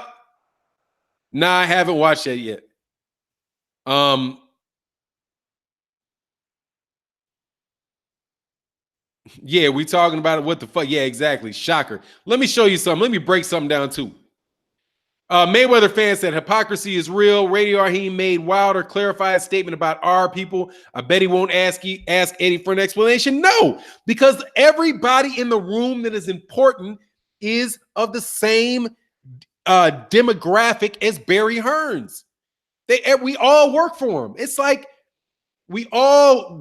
haven't watched that yet. Yeah, we talking about it. What the fuck? Yeah, exactly. Shocker. Let me show you something. Let me break something down too. Mayweather fan said hypocrisy is real. Radio Raheem made Wilder clarified statement about our people. I bet he won't ask Eddie for an explanation. No, because everybody in the room that is important is of the same demographic as Barry Hearns. We all work for him. It's like we all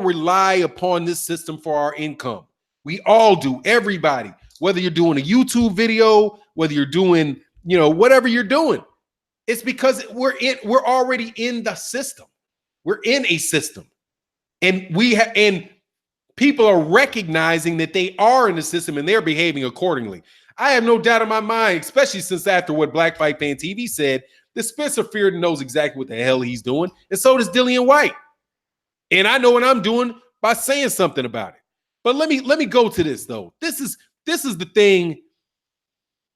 rely upon this system for our income. We all do. Everybody, whether you're doing a YouTube video, whether you're doing, whatever you're doing, it's because we're already in the system. We're in a system, and and people are recognizing that they are in the system and they're behaving accordingly. I have no doubt in my mind, especially since after what Black Fight Fan TV said, that Spencer Fearden knows exactly what the hell he's doing, and so does Dillian Whyte. And I know what I'm doing by saying something about it. But let me go to this though. This is the thing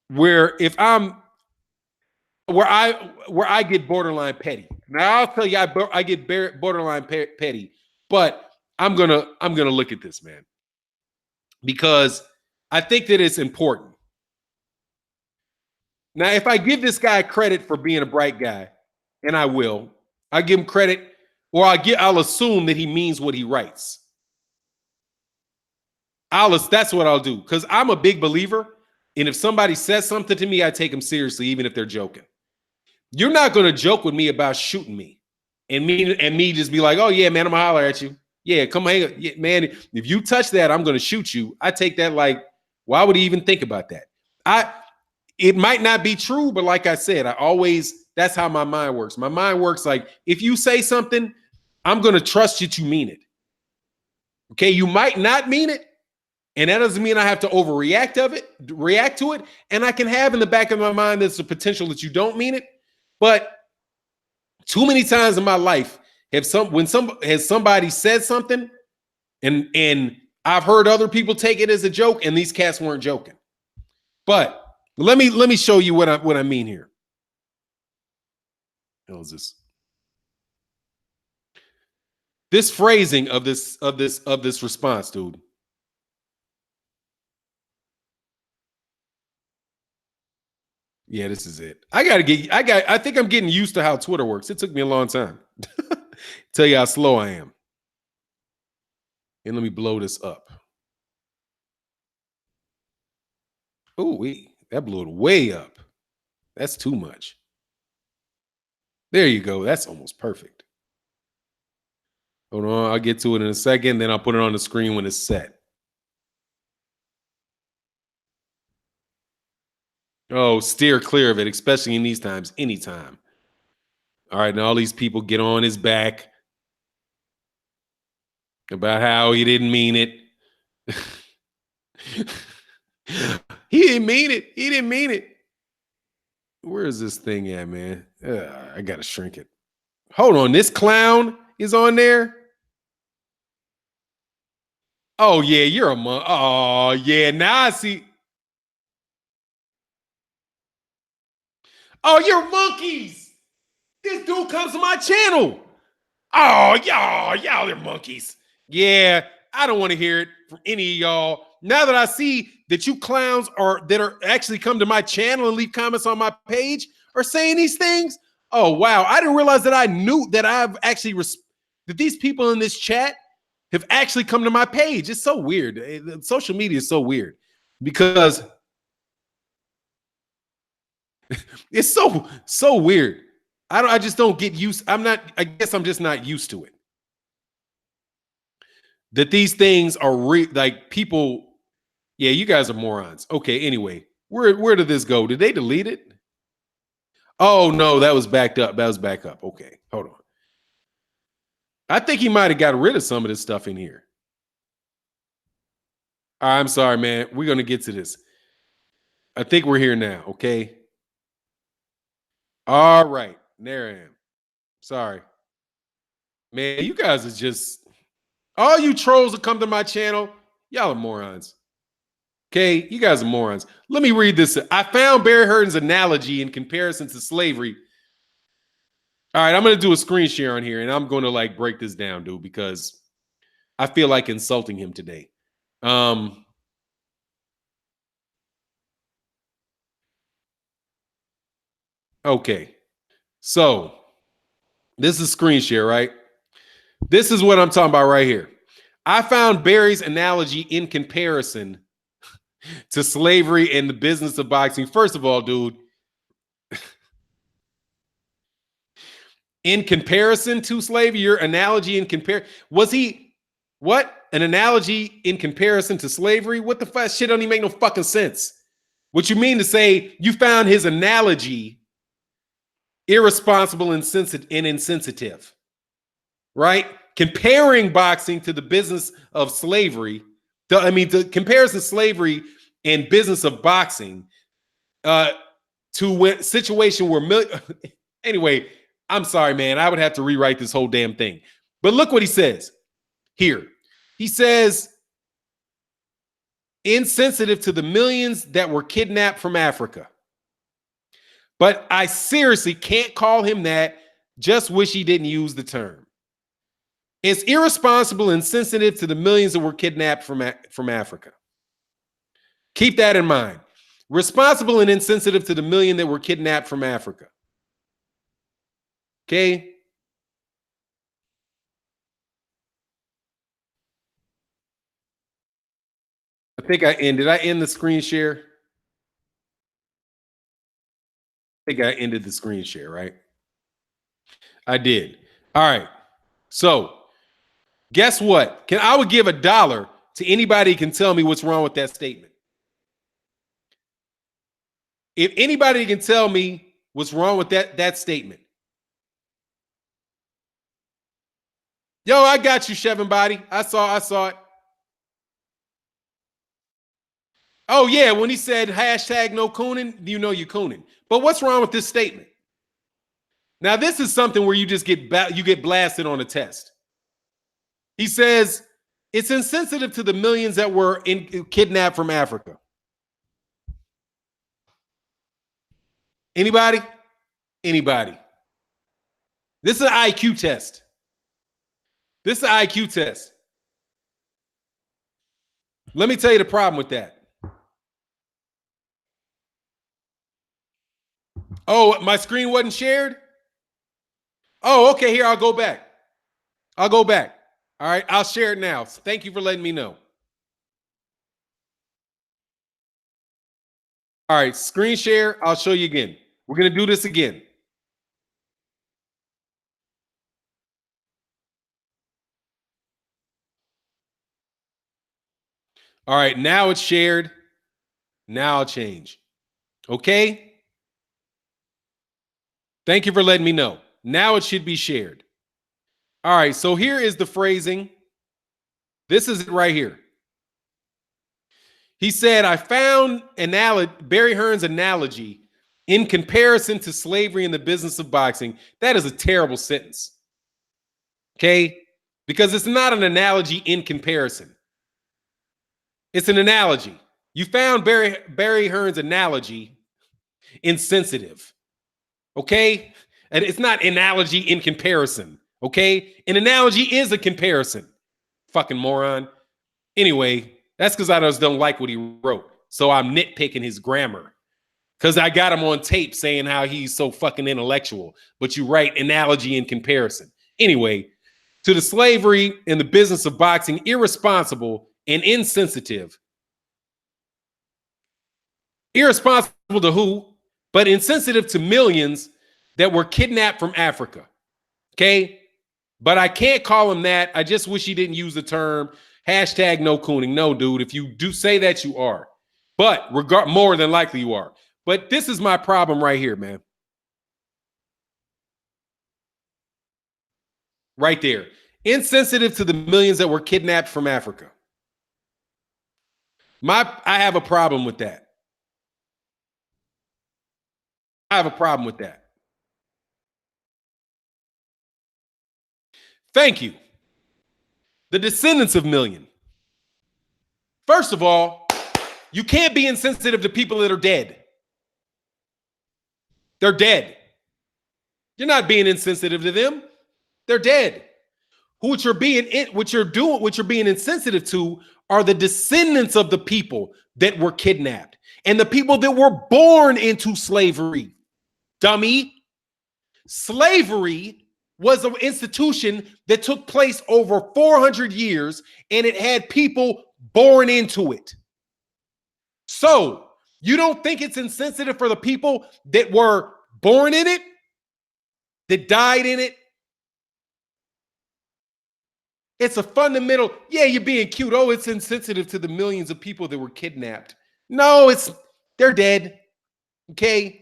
where I get borderline petty. Now I'll tell you, I get borderline petty, but I'm gonna look at this, man, because I think that it's important. Now, if I give this guy credit for being a bright guy, and I give him credit, or I'll assume that he means what he writes. That's what I'll do, because I'm a big believer. And if somebody says something to me, I take them seriously, even if they're joking. You're not going to joke with me about shooting me and me just be like, oh, yeah, man, I'm going to holler at you. Yeah, come hang. Yeah, man, if you touch that, I'm going to shoot you. I take that like, why would he even think about that? It might not be true, but like I said, that's how my mind works. My mind works like, if you say something, I'm going to trust you to mean it. Okay, you might not mean it, And that doesn't mean I have to react to it. And I can have in the back of my mind there's a potential that you don't mean it. But too many times in my life has somebody said something and I've heard other people take it as a joke, and these cats weren't joking. But let me show you what I mean here. What is this? This phrasing of this response, dude. Yeah, this is it. I think I'm getting used to how Twitter works. It took me a long time. Tell you how slow I am. And let me blow this up. Oh, that blew it way up. That's too much. There you go. That's almost perfect. Hold on. I'll get to it in a second. Then I'll put it on the screen when it's set. Oh, steer clear of it, especially in these times, anytime. All right, now all these people get on his back about how he didn't mean it. He didn't mean it. He didn't mean it. Where is this thing at, man? I got to shrink it. Hold on. This clown is on there. Oh, yeah, you're a monk. Oh, yeah, now I see. Oh, you're monkeys. This dude comes to my channel. Oh, y'all are monkeys. Yeah, I don't want to hear it from any of y'all. Now that I see that you clowns that are actually come to my channel and leave comments on my page are saying these things. Oh, wow. I didn't realize that I knew that I've actually that these people in this chat have actually come to my page. It's so weird. Social media is so weird because it's so weird. I just don't get used. I guess I'm just not used to it. That these things are like people. Yeah, you guys are morons. Okay, anyway, where did this go? Did they delete it? Oh no, that was backed up. That was back up. Okay, hold on. I think he might have got rid of some of this stuff in here. I'm sorry, man. We're gonna get to this. I think we're here now. Okay. All right, there I am. Sorry, man. You guys are just all you trolls that come to my channel. Y'all are morons. Okay, you guys are morons. Let me read this. I found Barry Hearn's analogy in comparison to slavery. All right, I'm going to do a screen share on here, and I'm going to like break this down, dude, because I feel like insulting him today. Okay, so this is screen share, right? This is what I'm talking about right here. I found Barry's analogy in comparison to slavery and the business of boxing. First of all, dude, in comparison to slavery, your analogy in was he what? An analogy in comparison to slavery? What the fuck? Shit don't even make no fucking sense. What you mean to say you found his analogy irresponsible and insensitive, right? Comparing boxing to the business of slavery, the comparison slavery and business of boxing to a situation where anyway, I'm sorry, man. I would have to rewrite this whole damn thing. But look what he says here. He says, insensitive to the millions that were kidnapped from Africa. But I seriously can't call him that. Just wish he didn't use the term. It's irresponsible and insensitive to the millions that were kidnapped from Africa. Keep that in mind. Responsible and insensitive to the million that were kidnapped from Africa. Okay? I think did I end the screen share? I think I ended the screen share, right? I did. All right. So, guess what? I would give $1 to anybody who can tell me what's wrong with that statement. If anybody can tell me what's wrong with that statement. Yo, I got you, Chevin Body. I saw it. Oh, yeah, when he said hashtag no cooning, you know you're cooning. But what's wrong with this statement? Now, this is something where you just get blasted on a test. He says it's insensitive to the millions that were kidnapped from Africa. Anybody? Anybody? This is an IQ test. This is an IQ test. Let me tell you the problem with that. Oh, my screen wasn't shared? Oh, okay, here, I'll go back. I'll go back. All right, I'll share it now. Thank you for letting me know. All right, screen share. I'll show you again. We're going to do this again. All right, now it's shared. Now I'll change. Okay? Thank you for letting me know. Now it should be shared. All right, so here is the phrasing. This is it right here. He said, I found Barry Hearn's analogy in comparison to slavery in the business of boxing. That is a terrible sentence. Okay? Because it's not an analogy in comparison. It's an analogy. You found Barry Hearn's analogy insensitive. Okay? And it's not analogy in comparison. Okay? An analogy is a comparison. Fucking moron. Anyway, that's because I just don't like what he wrote. So I'm nitpicking his grammar. Because I got him on tape saying how he's so fucking intellectual. But you write analogy in comparison. Anyway, to the slavery in the business of boxing, irresponsible and insensitive. Irresponsible to who? But insensitive to millions that were kidnapped from Africa. Okay? But I can't call him that. I just wish he didn't use the term hashtag no cooning. No, dude. If you do say that, you are. But more than likely you are. But this is my problem right here, man. Right there. Insensitive to the millions that were kidnapped from Africa. I have a problem with that. I have a problem with that. Thank you. The descendants of million. First of all, you can't be insensitive to people that are dead. They're dead. You're not being insensitive to them. They're dead. What you're being insensitive to are the descendants of the people that were kidnapped and the people that were born into slavery. Dummy. Slavery was an institution that took place over 400 years, and it had people born into it. So you don't think it's insensitive for the people that were born in it, that died in it? It's a fundamental, yeah, you're being cute. Oh, it's insensitive to the millions of people that were kidnapped. No, they're dead. Okay?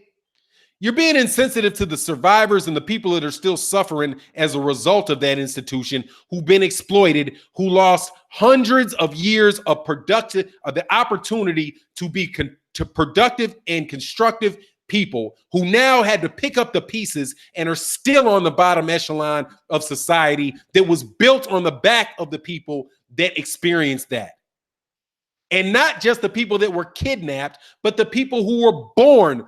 You're being insensitive to the survivors and the people that are still suffering as a result of that institution, who've been exploited, who lost hundreds of years of the opportunity to be productive and constructive people, who now had to pick up the pieces and are still on the bottom echelon of society that was built on the back of the people that experienced that. And not just the people that were kidnapped, but the people who were born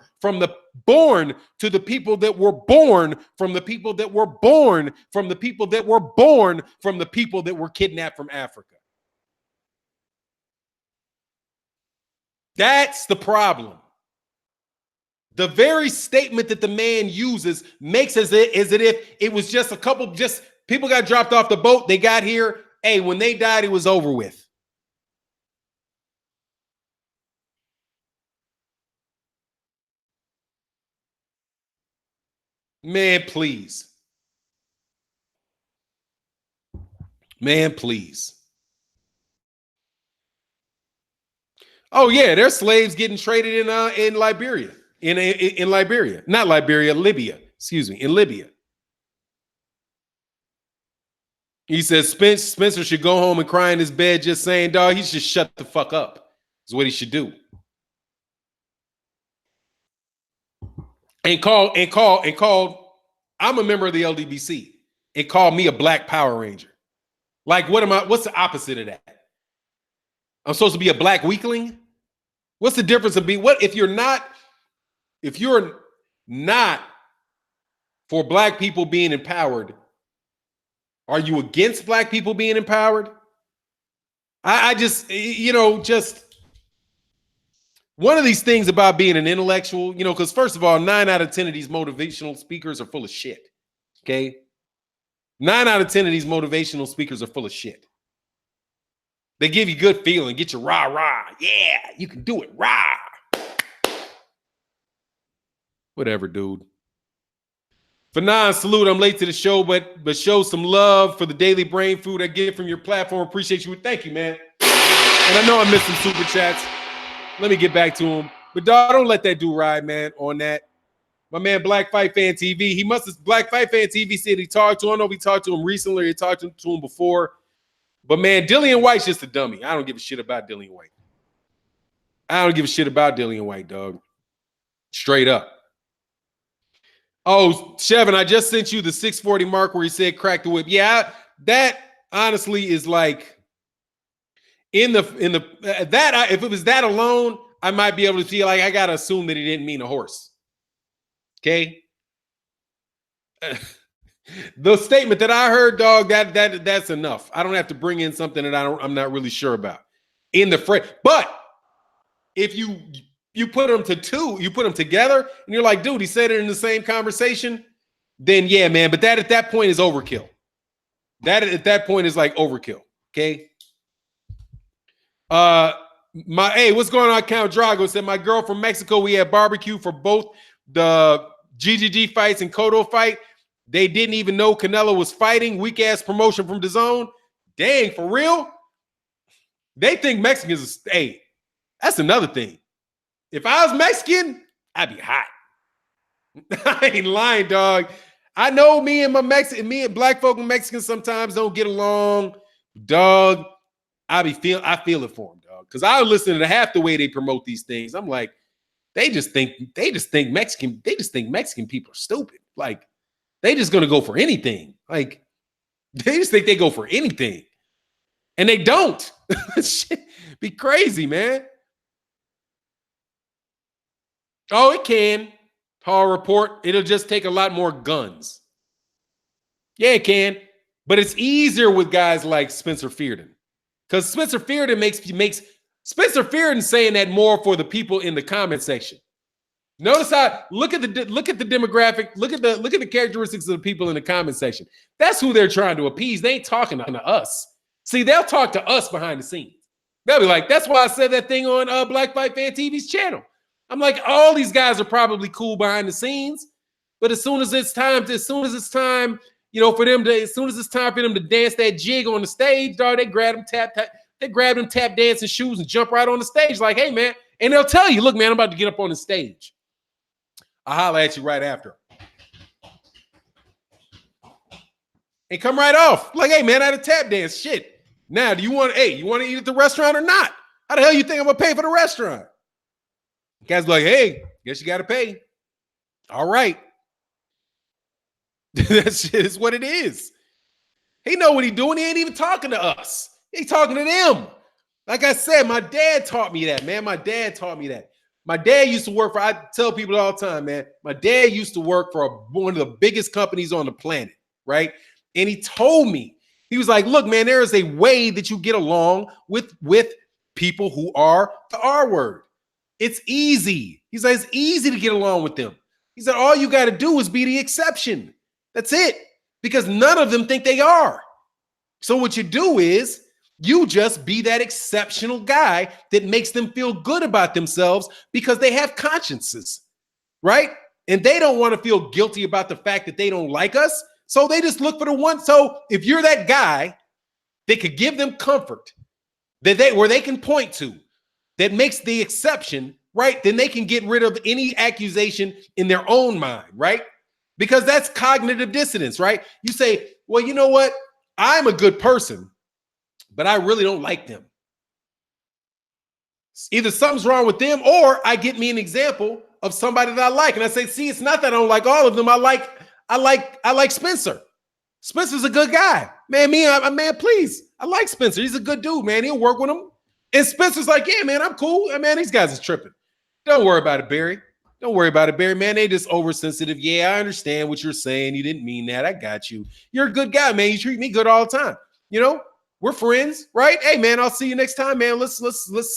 to the people that were born from the people that were born from the people that were born from the people that were kidnapped from Africa. That's the problem. The very statement that the man uses makes as if it was just people got dropped off the boat, they got here, hey, when they died, it was over with. Man, please. Man, please. Oh yeah, there's slaves getting traded in Liberia, in Liberia, not Liberia, Libya. Excuse me, in Libya. He says Spencer should go home and cry in his bed, just saying, dog, he should shut the fuck up. Is what he should do. and called. I'm a member of the LDBC and called me a Black Power Ranger. Like, what's the opposite of that? I'm supposed to be a black weakling? What's the difference of if you're not for black people being empowered, are you against black people being empowered? I just one of these things about being an intellectual, because first of all, 9 out of 10 of these motivational speakers are full of shit. Okay. 9 out of 10 of these motivational speakers are full of shit. They give you good feeling, get you rah, rah. Yeah, you can do it, rah. Whatever, dude. Fannon, salute. I'm late to the show, but show some love for the daily brain food I get from your platform. Appreciate you. Thank you, man. And I know I missed some super chats. Let me get back to him. But dog, don't let that dude ride, man, on that. My man, Black Fight Fan TV. Black Fight Fan TV said he talked to him. I don't know if he talked to him recently or he talked to him before. But man, Dillian White's just a dummy. I don't give a shit about Dillian White. I don't give a shit about Dillian White, dog. Straight up. Oh, Chevin, I just sent you the 640 mark where he said crack the whip. Yeah, that honestly is like if it was that alone, I might be able to feel like I gotta assume that he didn't mean a horse. Okay. The statement that I heard, dog, that's enough. I don't have to bring in something that I'm not really sure about in the phrase. But if you put them together, and you're like, dude, he said it in the same conversation, then yeah, man. But that at that point is overkill. That at that point is like overkill. Okay. Hey, what's going on? Count Drago said my girl from Mexico. We had barbecue for both the GGG fights and Cotto fight. They didn't even know Canelo was fighting. Weak ass promotion from DAZN. Dang, for real? They think Mexicans are, hey, that's another thing. If I was Mexican, I'd be hot. I ain't lying, dog. I know me and black folk and Mexicans sometimes don't get along. Dog, I feel it for them, dog. Because I listen to half the way they promote these things. I'm like, they just think Mexican people are stupid. Like, they just gonna go for anything. Like, they just think they go for anything. And they don't. Shit, be crazy, man. Oh, it can. Paul report. It'll just take a lot more guns. Yeah, it can. But it's easier with guys like Spencer Fearden. Because Spencer Fearden makes Spencer Fearden saying that more for the people in the comment section. Notice how look at the demographic, look at the characteristics of the people in the comment section. That's who they're trying to appease. They ain't talking to us. See, they'll talk to us behind the scenes. They'll be like, that's why I said that thing on Black Fight Fan TV's channel. I'm like, all these guys are probably cool behind the scenes, but as soon as it's time, for them to dance that jig on the stage, dog, they grab them tap dancing shoes and jump right on the stage like, hey, man. And they'll tell you, look, man, I'm about to get up on the stage. I'll holler at you right after. And come right off. Like, hey, man, I had a tap dance. Shit. Now, you want to eat at the restaurant or not? How the hell you think I'm going to pay for the restaurant? Guys be like, hey, guess you got to pay. All right. That shit is what it is. He know what he doing. He ain't even talking to us. He's talking to them. Like I said, my dad taught me that, man. My dad taught me that. My dad used to work for, I tell people all the time, man, my dad used to work for one of the biggest companies on the planet, right? And he told me, he was like, look, man, there is a way that you get along with people who are the R word. It's easy. He said, it's easy to get along with them. He said, all you got to do is be the exception. That's it. Because none of them think they are. So what you do is you just be that exceptional guy that makes them feel good about themselves because they have consciences, right? And they don't want to feel guilty about the fact that they don't like us. So they just look for the one. So if you're that guy that could give them comfort, where they can point to, that makes the exception, right? Then they can get rid of any accusation in their own mind, right? Because that's cognitive dissonance, right? You say, well, you know what? I'm a good person, but I really don't like them. Either something's wrong with them or I get me an example of somebody that I like. And I say, see, it's not that I don't like all of them. I like Spencer. Spencer's a good guy. Man, man, please. I like Spencer. He's a good dude, man. He'll work with him. And Spencer's like, yeah, man, I'm cool. Man, these guys are tripping. Don't worry about it, Barry. Don't worry about it, Barry. Man, they just oversensitive. Yeah, I understand what you're saying. You didn't mean that. I got you. You're a good guy, man. You treat me good all the time. You know, we're friends, right? Hey, man, I'll see you next time, man. Let's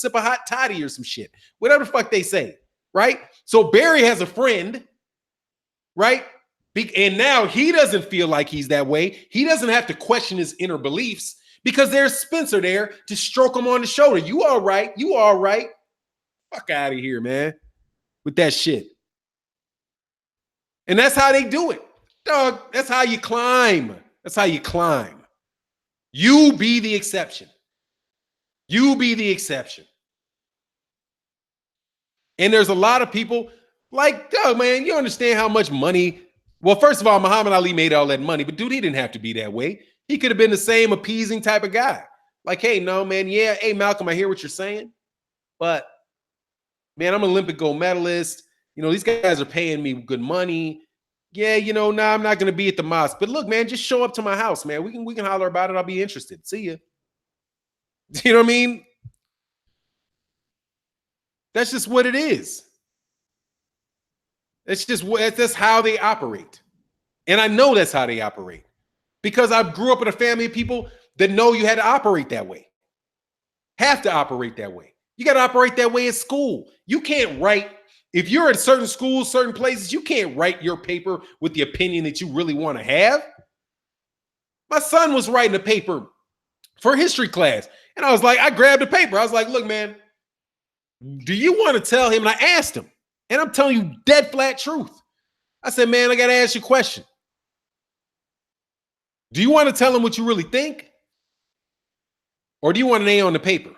sip a hot toddy or some shit. Whatever the fuck they say, right? So Barry has a friend, right? And now he doesn't feel like he's that way. He doesn't have to question his inner beliefs because there's Spencer there to stroke him on the shoulder. You all right? You all right? Fuck out of here, man, with that shit. And that's how they do it. Dog, that's how you climb. That's how you climb. You be the exception. You be the exception. And there's a lot of people like, dog, man, you understand how much money. Well, first of all, Muhammad Ali made all that money, but dude, he didn't have to be that way. He could have been the same appeasing type of guy. Like, hey, no, man, yeah, hey, Malcolm, I hear what you're saying, but man, I'm an Olympic gold medalist. You know, these guys are paying me good money. Yeah, you know, nah, I'm not going to be at the mosque. But look, man, just show up to my house, man. We can holler about it. I'll be interested. See ya. You know what I mean? That's just what it is. That's how they operate. And I know that's how they operate because I grew up in a family of people that know you had to operate that way. Have to operate that way. You got to operate that way at school. You can't write, if you're at certain schools, certain places, you can't write your paper with the opinion that you really want to have. My son was writing a paper for history class. And I was like, I grabbed the paper. I was like, look, man, do you want to tell him? And I asked him, and I'm telling you dead flat truth. I said, man, I got to ask you a question. Do you want to tell him what you really think? Or do you want an A on the paper?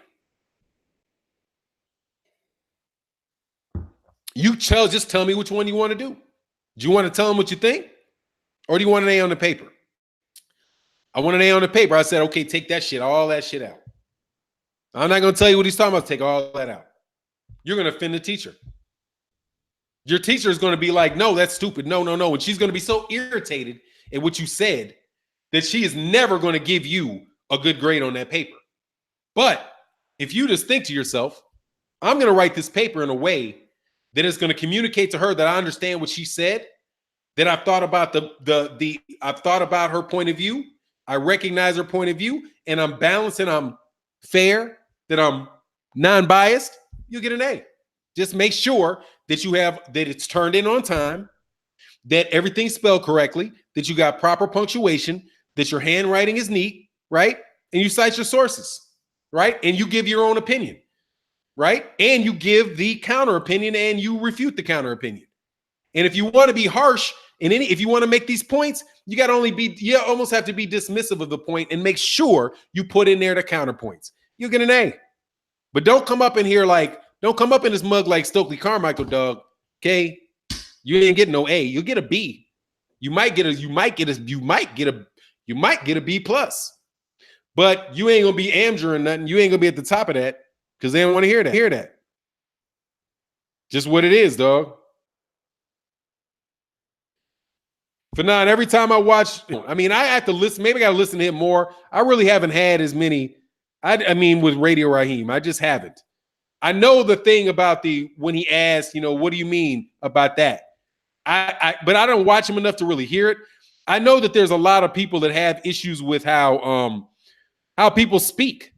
Just tell me which one you want to do. Do you want to tell him what you think? Or do you want an A on the paper? I want an A on the paper. I said, okay, take that shit, all that shit out. I'm not going to tell you what he's talking about. Take all that out. You're going to offend the teacher. Your teacher is going to be like, no, that's stupid. No, no, no. And she's going to be so irritated at what you said that she is never going to give you a good grade on that paper. But if you just think to yourself, I'm going to write this paper in a way that is going to communicate to her that I understand what she said, that I've thought about I've thought about her point of view. I recognize her point of view, and I'm balanced and I'm fair, that I'm non-biased, you'll get an A. Just make sure that that it's turned in on time, that everything's spelled correctly, that you got proper punctuation, that your handwriting is neat, right? And you cite your sources, right? And you give your own opinion, right? And you give the counter opinion and you refute the counter opinion. And if you want to be harsh if you want to make these points, you almost have to be dismissive of the point and make sure you put in there the counterpoints. You'll get an A. But don't come up in this mug like Stokely Carmichael, dog. Okay? You ain't getting no A. You'll get a B. You might get a B plus. But you ain't gonna be Amger or nothing. You ain't gonna be at the top of that because they don't want to hear that. Just what it is, dog. Fannon, every time I watch, I have to listen. Maybe I got to listen to him more. I really haven't had as many. With Radio Raheem, I just haven't. I know the thing about when he asked, what do you mean about that? But I don't watch him enough to really hear it. I know that there's a lot of people that have issues with how people speak,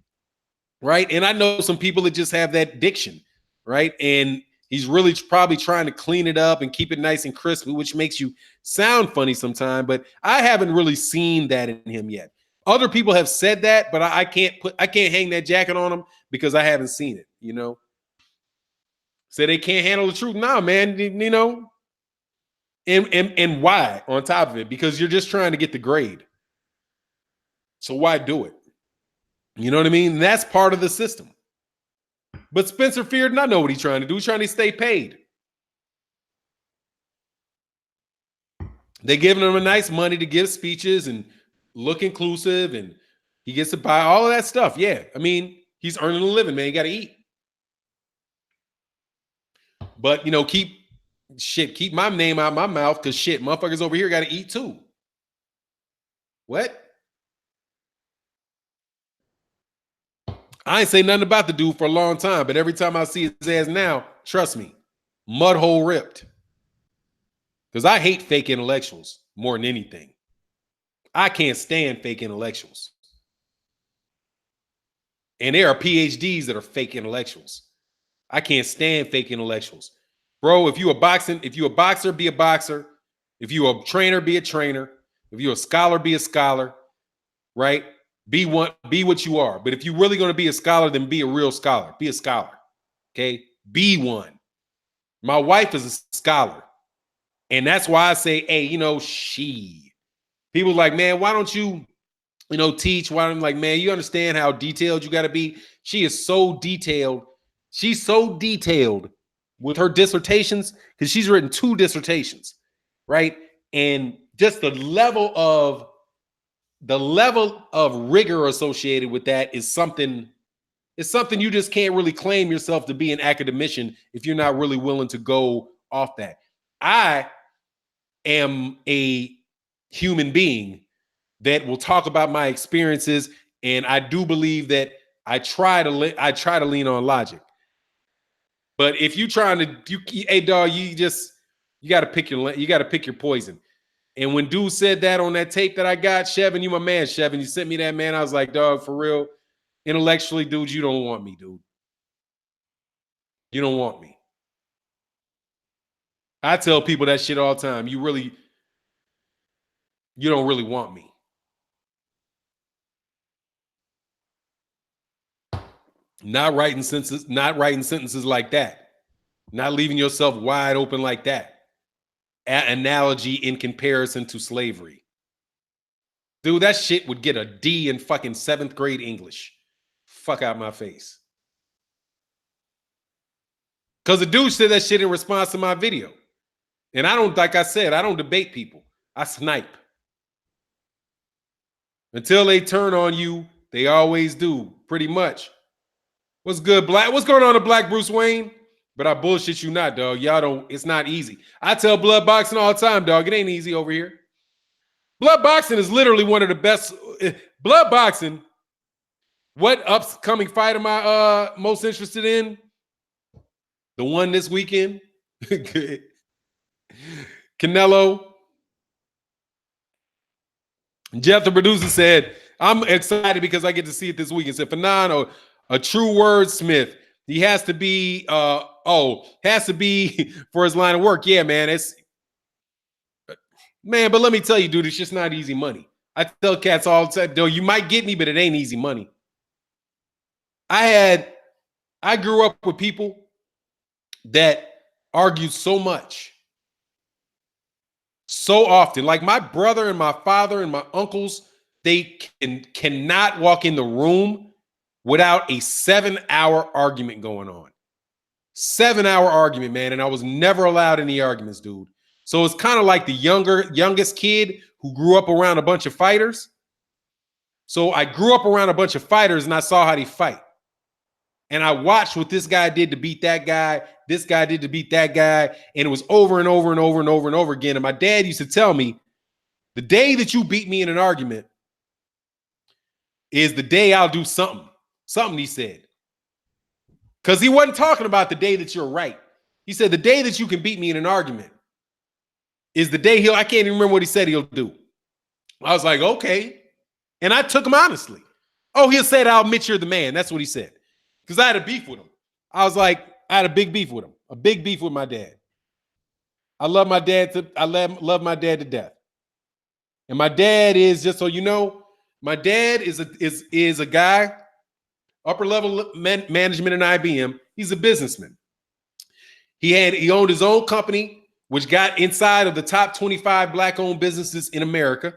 right? And I know some people that just have that diction, right? And he's really probably trying to clean it up and keep it nice and crisp, which makes you sound funny sometimes. But I haven't really seen that in him yet. Other people have said that, but I can't hang that jacket on him because I haven't seen it. Say they can't handle the truth. Nah, man. And why on top of it? Because you're just trying to get the grade. So why do it? You know what I mean? That's part of the system. But Spencer Fearden, I know what he's trying to do. He's trying to stay paid. They're giving him a nice money to give speeches and look inclusive, and he gets to buy all of that stuff. Yeah, he's earning a living, man. You got to eat. But, keep Shit, keep my name out of my mouth because shit, motherfuckers over here got to eat too. What? I ain't say nothing about the dude for a long time, but every time I see his ass now, trust me, mud hole ripped. Because I hate fake intellectuals more than anything. I can't stand fake intellectuals. And there are PhDs that are fake intellectuals. I can't stand fake intellectuals. Bro, if you a boxer, be a boxer. If you a trainer, be a trainer. If you're a scholar, be a scholar. Right? Be what you are. But if you're really going to be a scholar, then be a real scholar. Be a scholar. Okay? Be one. My wife is a scholar. And that's why I say, hey, she. People like, man, why don't you, teach? Why don't I'm like, man, you understand how detailed you got to be? She is so detailed. She's so detailed with her dissertations because she's written 2 dissertations, right? And just the level of rigor associated with that is something you just can't really claim yourself to be an academician if you're not really willing to go off that. I am a human being that will talk about my experiences, and I do believe that I try to lean on logic. But if you trying to, hey dog, you got to pick your poison. And when dude said that on that tape that I got, Chevin, you my man, Chevin, you sent me that, man. I was like, dog, for real, intellectually, dude, you don't want me, dude. You don't want me. I tell people that shit all the time. You don't really want me. Not writing sentences like that. Not leaving yourself wide open like that. Analogy in comparison to slavery. Dude, that shit would get a D in fucking 7th grade English. Fuck out my face. Because the dude said that shit in response to my video. And like I said, I don't debate people. I snipe. Until they turn on you, they always do, pretty much. What's good, Black? What's going on to Black Bruce Wayne? But I bullshit you not, dog. Y'all don't, it's not easy. I tell blood boxing all the time, dog. It ain't easy over here. Blood boxing is literally one of the best. Blood boxing, what upcoming fight am I most interested in? The one this weekend. Canelo. Jeff, the producer, said, I'm excited because I get to see it this weekend. Said, Fannon, a true wordsmith. He has to be, has to be for his line of work. Yeah, man. Man, but let me tell you, dude, it's just not easy money. I tell cats all the time, though, you might get me, but it ain't easy money. I grew up with people that argued so much, so often. Like my brother and my father and my uncles, they cannot walk in the room without a 7-hour argument going on. 7-hour argument, man. And I was never allowed any arguments, dude. So it's kind of like the youngest kid who grew up around a bunch of fighters. So I grew up around a bunch of fighters and I saw how they fight. And I watched what this guy did to beat that guy. This guy did to beat that guy. And it was over and over and over and over and over again. And my dad used to tell me, the day that you beat me in an argument is the day I'll do something. Something, he said. Because he wasn't talking about the day that you're right. He said the day that you can beat me in an argument is the day I can't even remember what he said he'll do. I was like, okay. And I took him honestly. Oh, he'll say, I'll admit you're the man. That's what he said. Because I had a beef with him. I was like, I had a big beef with him. A big beef with my dad. I love my dad to death. And my dad is, just so you know, my dad is a guy, upper level management in IBM. He's a businessman. He owned his own company, which got inside of the top 25 black-owned businesses in America,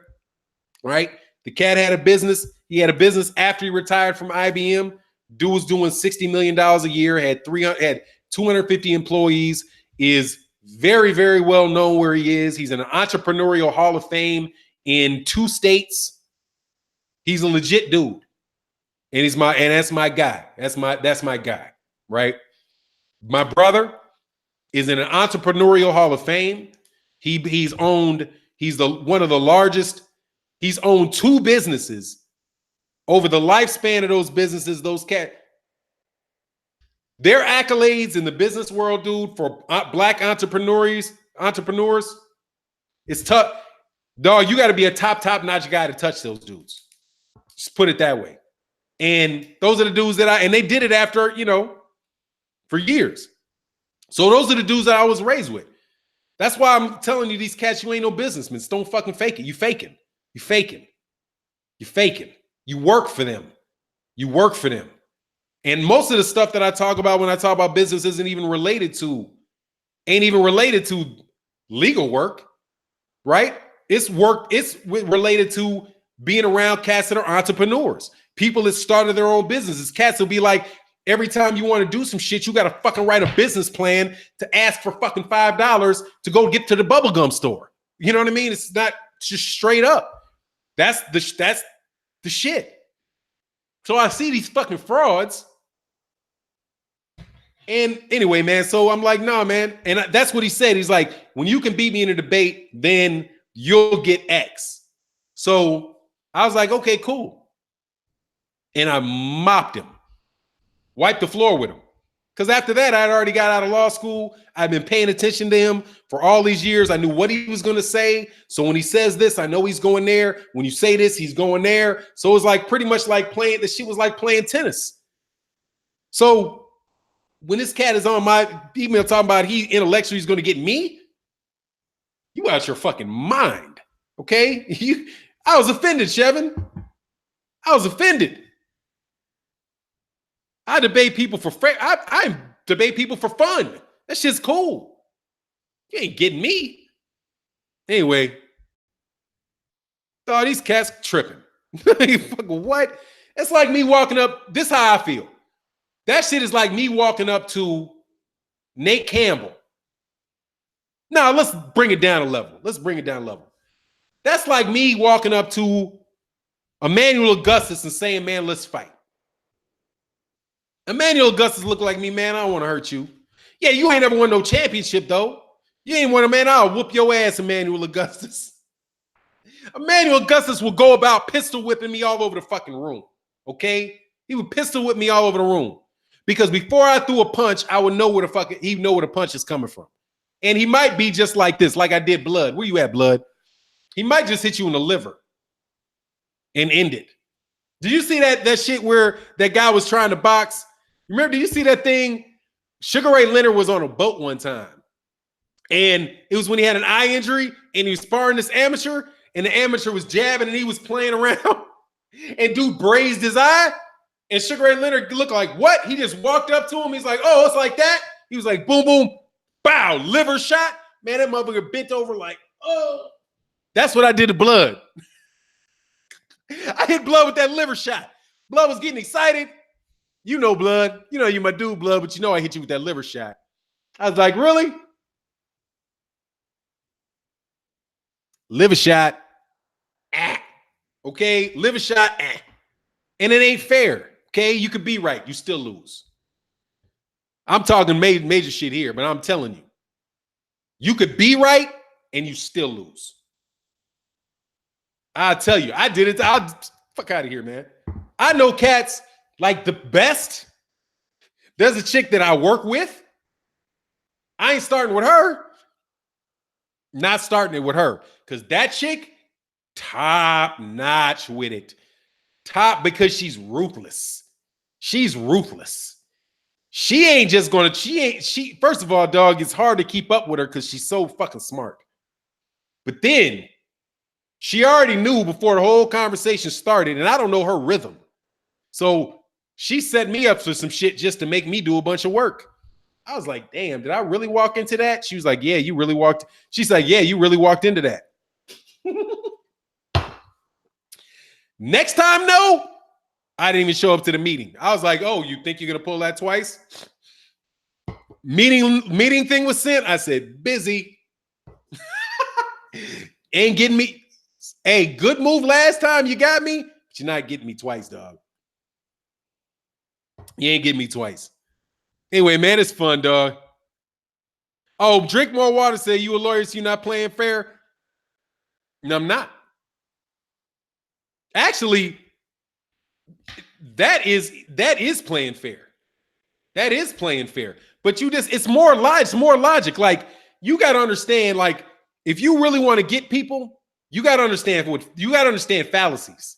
right? The cat had a business. He had a business after he retired from IBM. Dude was doing $60 million a year, had 250 employees, is very, very well known where he is. He's an entrepreneurial Hall of Fame in 2 states. He's a legit dude. And that's my guy. That's my guy, right? My brother, is in an entrepreneurial hall of fame. He's one of the largest. He's owned 2 businesses over the lifespan of those businesses. Those their accolades in the business world, dude, for black entrepreneurs, it's tough. Dog, you got to be a top-notch guy to touch those dudes. Just put it that way. And those are the dudes and they did it after, for years. So those are the dudes that I was raised with. That's why I'm telling you, these cats, you ain't no businessmen. Don't fucking fake it. You faking. You faking. You faking. You work for them. You work for them. And most of the stuff that I talk about when I talk about business ain't even related to legal work, right? It's related to being around cats that are entrepreneurs. People that started their own businesses. Cats will be like, every time you want to do some shit, you got to fucking write a business plan to ask for fucking $5 to go get to the bubblegum store. You know what I mean? It's not just straight up. That's the shit. So I see these fucking frauds. And anyway, man, so I'm like, nah, man. And that's what he said. He's like, when you can beat me in a debate, then you'll get X. So I was like, okay, cool. And I mopped him. Wiped the floor with him. Because after that, I'd already got out of law school. I've been paying attention to him for all these years. I knew what he was going to say. So when he says this, I know he's going there. When you say this, he's going there. So it was like pretty much like playing, the shit was like playing tennis. So when this cat is on my email talking about he intellectually is going to get me, you out your fucking mind. Okay? I was offended, Chevin. I was offended. I debate people for I debate people for fun. That shit's cool. You ain't getting me. Anyway, these cats tripping. What? It's like me walking up. This is how I feel. That shit is like me walking up to Nate Campbell. Now, let's bring it down a level. That's like me walking up to Emmanuel Augustus and saying, man, let's fight. Emmanuel Augustus look like me, man, I don't want to hurt you. Yeah, you ain't ever won no championship, though. You ain't won a man, I'll whoop your ass, Emmanuel Augustus. Emmanuel Augustus will go about pistol whipping me all over the fucking room, okay? He would pistol whip me all over the room. Because before I threw a punch, I would know where he'd know where the punch is coming from. And he might be just like this, like I did Blood. Where you at, Blood? He might just hit you in the liver and end it. Did you see that shit where that guy was trying to box? Remember, did you see that thing? Sugar Ray Leonard was on a boat one time. And it was when he had an eye injury and he was sparring this amateur, and the amateur was jabbing and he was playing around. And dude brazed his eye. And Sugar Ray Leonard looked like, what? He just walked up to him. He's like, oh, it's like that? He was like, boom, boom, bow, liver shot. Man, that motherfucker bent over like, oh. That's what I did to Blood. I hit Blood with that liver shot. Blood was getting excited. You know, Blood. You know you my dude, Blood, but you know I hit you with that liver shot. I was like, really? Liver shot. Okay, liver shot. And it ain't fair. Okay, you could be right. You still lose. I'm talking major shit here, but I'm telling you. You could be right and you still lose. I'll tell you, I did it. I'll fuck out of here, man. I know cats like the best. There's a chick that I work with. I ain't starting with her. Not starting it with her. Because that chick, top notch with it. Top because she's ruthless. She's ruthless. She ain't just gonna, first of all, dog, it's hard to keep up with her because she's so fucking smart. But then she already knew before the whole conversation started, and I don't know her rhythm. So she set me up for some shit just to make me do a bunch of work. I was like, damn, did I really walk into that? She was like, yeah, you really walked. She's like, yeah, you really walked into that. Next time, no, I didn't even show up to the meeting. I was like, oh, you think you're going to pull that twice? Meeting thing was sent. I said, busy. Ain't getting me. Hey, good move last time you got me, but you're not getting me twice, dog. You ain't getting me twice. Anyway, man, it's fun, dog. Oh, drink more water. Say you a lawyer, so you're not playing fair. No, I'm not. Actually, that is playing fair. That is playing fair. But it's more logic. Like, you got to understand, like, if you really want to get people, you got to understand fallacies.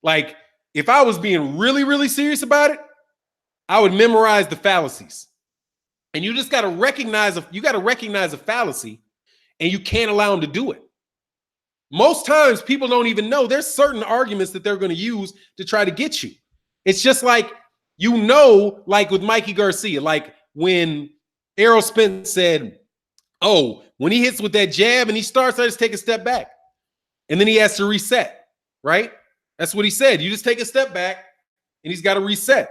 Like, if I was being really, really serious about it, I would memorize the fallacies. And you just got to recognize a fallacy, and you can't allow them to do it. Most times people don't even know there's certain arguments that they're going to use to try to get you. It's just like, like with Mikey Garcia, like when Errol Spence said, oh, when he hits with that jab and he starts, I just take a step back. And then he has to reset, right? That's what he said. You just take a step back and he's got to reset.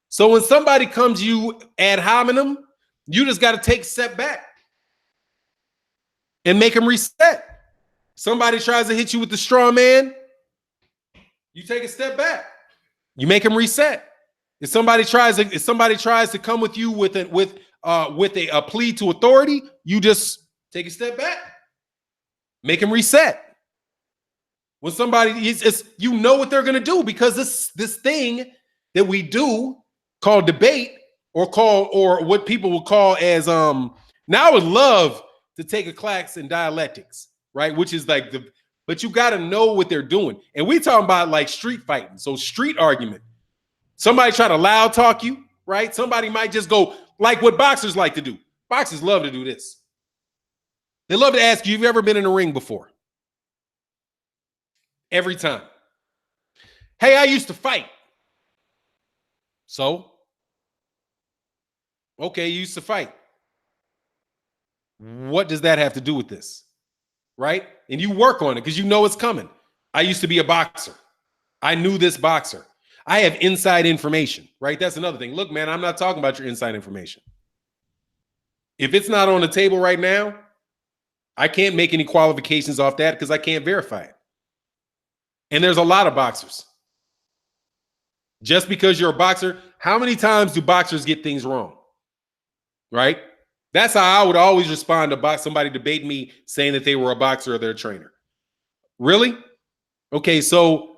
So when somebody comes you ad hominem, you just got to take a step back and make him reset. Somebody tries to hit you with the straw man, you take a step back. You make him reset. If somebody tries to come with you with a plea to authority, you just take a step back. Make him reset. When somebody you know what they're going to do, because this thing that we do called debate or what people would call as now I would love to take a class in dialectics, right? Which is like but you got to know what they're doing. And we talking about like street fighting. So street argument. Somebody try to loud talk you, right? Somebody might just go like what boxers like to do. Boxers love to do this. They love to ask you, have you ever been in a ring before? Every time. Hey, I used to fight. So? Okay, you used to fight. What does that have to do with this? Right? And you work on it because you know it's coming. I used to be a boxer. I knew this boxer. I have inside information, right? That's another thing. Look, man, I'm not talking about your inside information. If it's not on the table right now, I can't make any qualifications off that because I can't verify it. And there's a lot of boxers. Just because you're a boxer, how many times do boxers get things wrong? Right? That's how I would always respond to somebody debating me saying that they were a boxer or they're a trainer. Really? Okay, so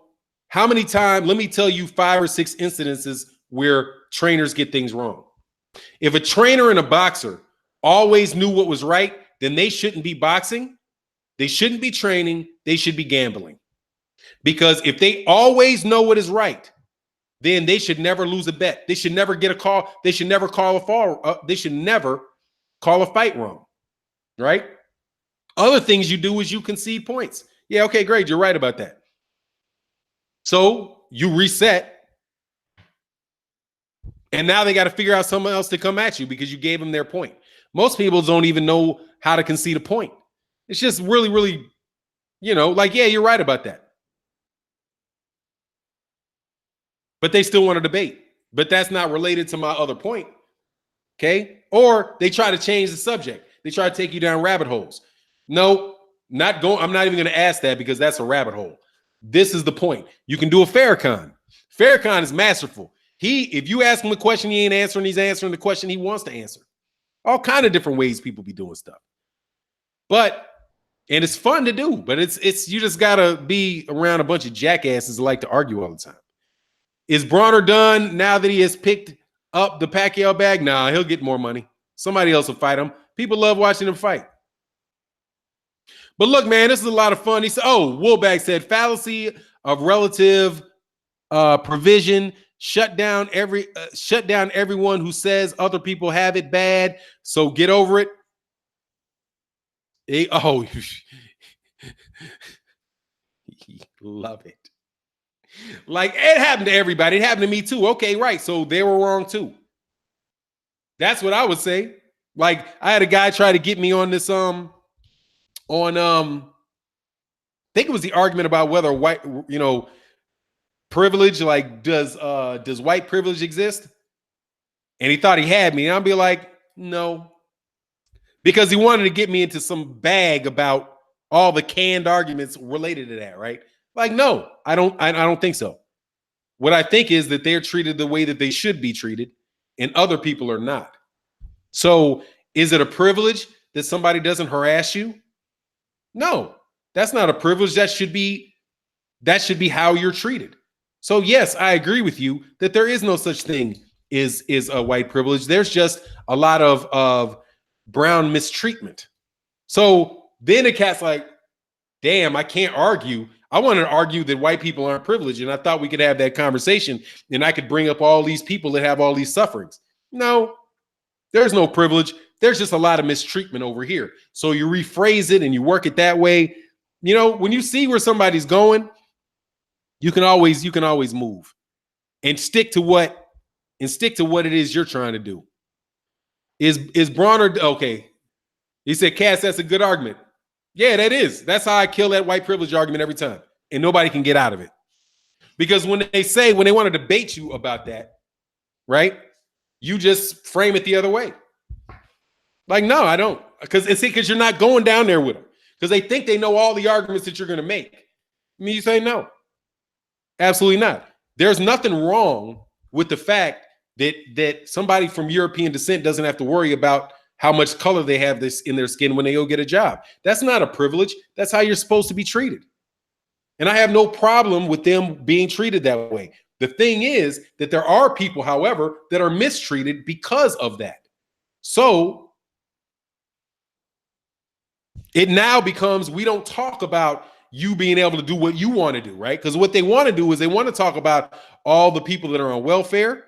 how many times? Let me tell you 5 or 6 incidences where trainers get things wrong. If a trainer and a boxer always knew what was right, then they shouldn't be boxing. They shouldn't be training. They should be gambling. Because if they always know what is right, then they should never lose a bet. They should never get a call. They should never call a fall. They should never call a fight wrong, right? Other things you do is you concede points. Yeah, okay, great. You're right about that. So you reset, and now they got to figure out someone else to come at you because you gave them their point. Most people don't even know how to concede a point. It's just really, really, like, yeah, you're right about that. But they still want to debate. But that's not related to my other point. Okay? Or they try to change the subject. They try to take you down rabbit holes. No, not going. I'm not even going to ask that because that's a rabbit hole. This is the point. You can do a Farrakhan. Farrakhan is masterful. If you ask him a question he ain't answering, he's answering the question he wants to answer. All kind of different ways people be doing stuff. And it's fun to do, but it's you just gotta be around a bunch of jackasses that like to argue all the time. Is Bronner done now that he has picked up the Pacquiao bag? Nah, he'll get more money. Somebody else will fight him. People love watching him fight. But look, man, this is a lot of fun. He said, Woolbag said, fallacy of relative provision. Shut down everyone who says other people have it bad. So get over it. Love it. Like, it happened to everybody. It happened to me too. Okay, right. So they were wrong too. That's what I would say. Like, I had a guy try to get me on this I think it was the argument about whether white, privilege, like does white privilege exist? And he thought he had me. And I'll be like, no. Because he wanted to get me into some bag about all the canned arguments related to that, right? Like, no, I don't think so. What I think is that they're treated the way that they should be treated, and other people are not. So Is it a privilege that somebody doesn't harass you? No, that's not a privilege. That should be how you're treated. So yes, I agree with you that there is no such thing is a white privilege. There's just a lot of brown mistreatment. So then the cat's like, damn, I can't argue. I wanted to argue that white people aren't privileged, and I thought we could have that conversation, and I could bring up all these people that have all these sufferings. No, there's no privilege. There's just a lot of mistreatment over here. So you rephrase it and you work it that way. You know, when you see where somebody's going, you can always move and stick to what it is you're trying to do. Is Bronner okay? He said, Cass, that's a good argument. Yeah, that is. That's how I kill that white privilege argument every time. And nobody can get out of it. Because when they want to debate you about that, right? You just frame it the other way. Like, no, I don't. Because you're not going down there with them. Because they think they know all the arguments that you're going to make. I mean, you say no. Absolutely not. There's nothing wrong with the fact that somebody from European descent doesn't have to worry about how much color they have this in their skin when they go get a job. That's not a privilege. That's how you're supposed to be treated. And I have no problem with them being treated that way. The thing is that there are people, however, that are mistreated because of that. So it now becomes, we don't talk about you being able to do what you want to do, right? Because what they want to do is they want to talk about all the people that are on welfare.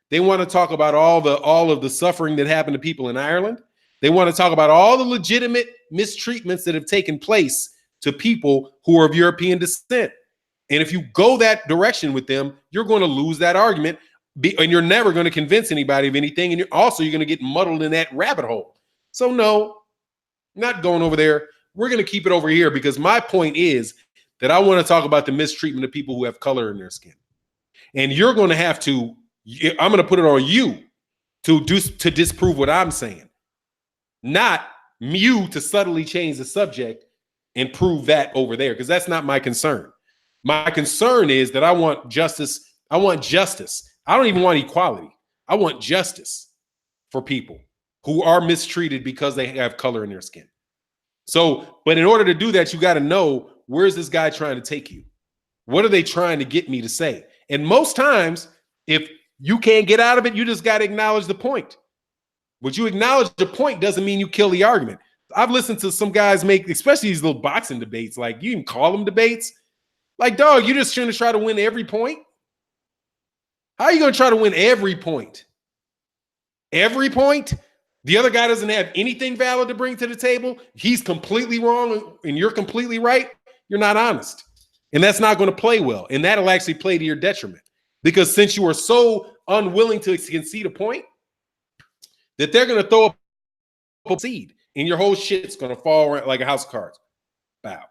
They want to talk about all of the suffering that happened to people in Ireland. They want to talk about all the legitimate mistreatments that have taken place to people who are of European descent. And if you go that direction with them, you're going to lose that argument, and you're never going to convince anybody of anything. And you're going to get muddled in that rabbit hole. So no, not going over there. We're going to keep it over here because my point is that I want to talk about the mistreatment of people who have color in their skin. And you're going to have to, I'm going to put it on you to disprove what I'm saying, not you to subtly change the subject and prove that over there, because that's not my concern. My concern is that I want justice. I want justice. I don't even want equality. I want justice for people who are mistreated because they have color in their skin. So, but in order to do that, you got to know, where's this guy trying to take you? What are they trying to get me to say? And most times, if you can't get out of it, you just got to acknowledge the point. But you acknowledge the point doesn't mean you kill the argument. I've listened to some guys make, especially these little boxing debates, like you can call them debates. Like, dog, you just trying to try to win every point? How are you going to try to win every point? Every point? The other guy doesn't have anything valid to bring to the table. He's completely wrong and you're completely right. You're not honest. And that's not going to play well. And that'll actually play to your detriment. Because since you are so unwilling to concede a point, that they're going to throw a seed and your whole shit's going to fall around like a house of cards. Bow.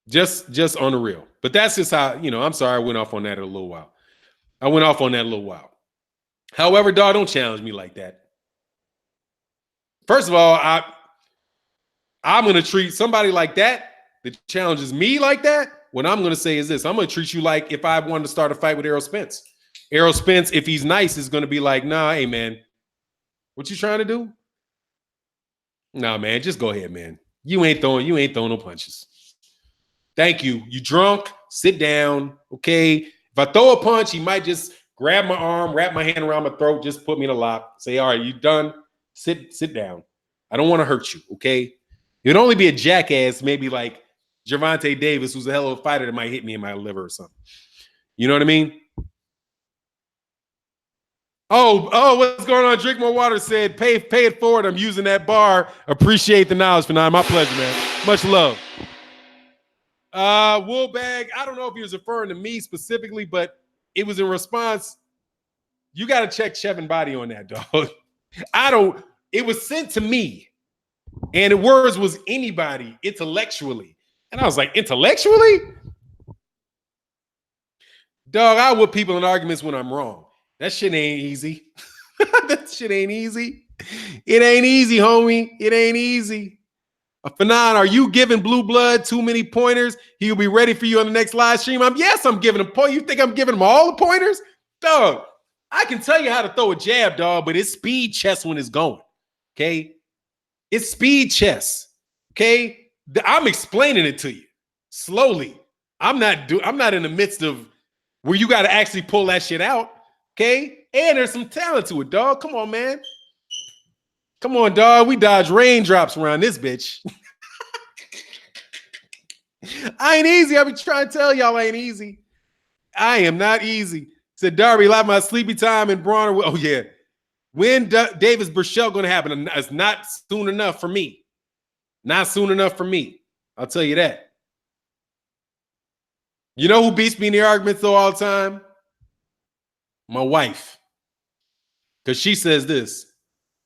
Just on the real. But that's just how, I'm sorry I went off on that a little while. However, dog, don't challenge me like that. First of all, I'm going to treat somebody like that challenges me like that. What I'm going to say is this. I'm going to treat you like if I wanted to start a fight with Errol Spence. Errol Spence, if he's nice, is going to be like, nah, hey, man, what you trying to do? Nah, man, just go ahead, man. You ain't throwing no punches. Thank you. You drunk? Sit down. Okay. If I throw a punch, he might just grab my arm, wrap my hand around my throat, just put me in a lock. Say, all right, you done? Sit down. I don't want to hurt you. Okay. You'd only be a jackass, maybe like Gervonta Davis, who's a hell of a fighter that might hit me in my liver or something. You know what I mean? Oh, what's going on? Drink more water said, pay it forward. I'm using that bar. Appreciate the knowledge, Fannon. My pleasure, man. Much love. Woolbag, I don't know if he was referring to me specifically, but it was in response. You got to check Chevin Body on that, dog. It was sent to me. And the words was anybody intellectually. And I was like, intellectually? Dog, I whip people in arguments when I'm wrong. That shit ain't easy. That shit ain't easy. It ain't easy, homie. It ain't easy. Fannon, are you giving Blue Blood too many pointers? He'll be ready for you on the next live stream. Yes, I'm giving him pointers. You think I'm giving him all the pointers? Dog, I can tell you how to throw a jab, dog, but it's speed chess when it's going. Okay? It's speed chess. Okay? I'm explaining it to you slowly. I'm not in the midst of where you got to actually pull that shit out. Okay? And there's some talent to it, dog. Come on, man. Come on, dog. We dodge raindrops around this bitch. I ain't easy. I be trying to tell y'all I ain't easy. I am not easy. Said Darby, like my sleepy time in Bronner. Oh, yeah. When Davis Burchell going to happen? It's not soon enough for me. Not soon enough for me. I'll tell you that. You know who beats me in the arguments though all the time? My wife. Because she says this.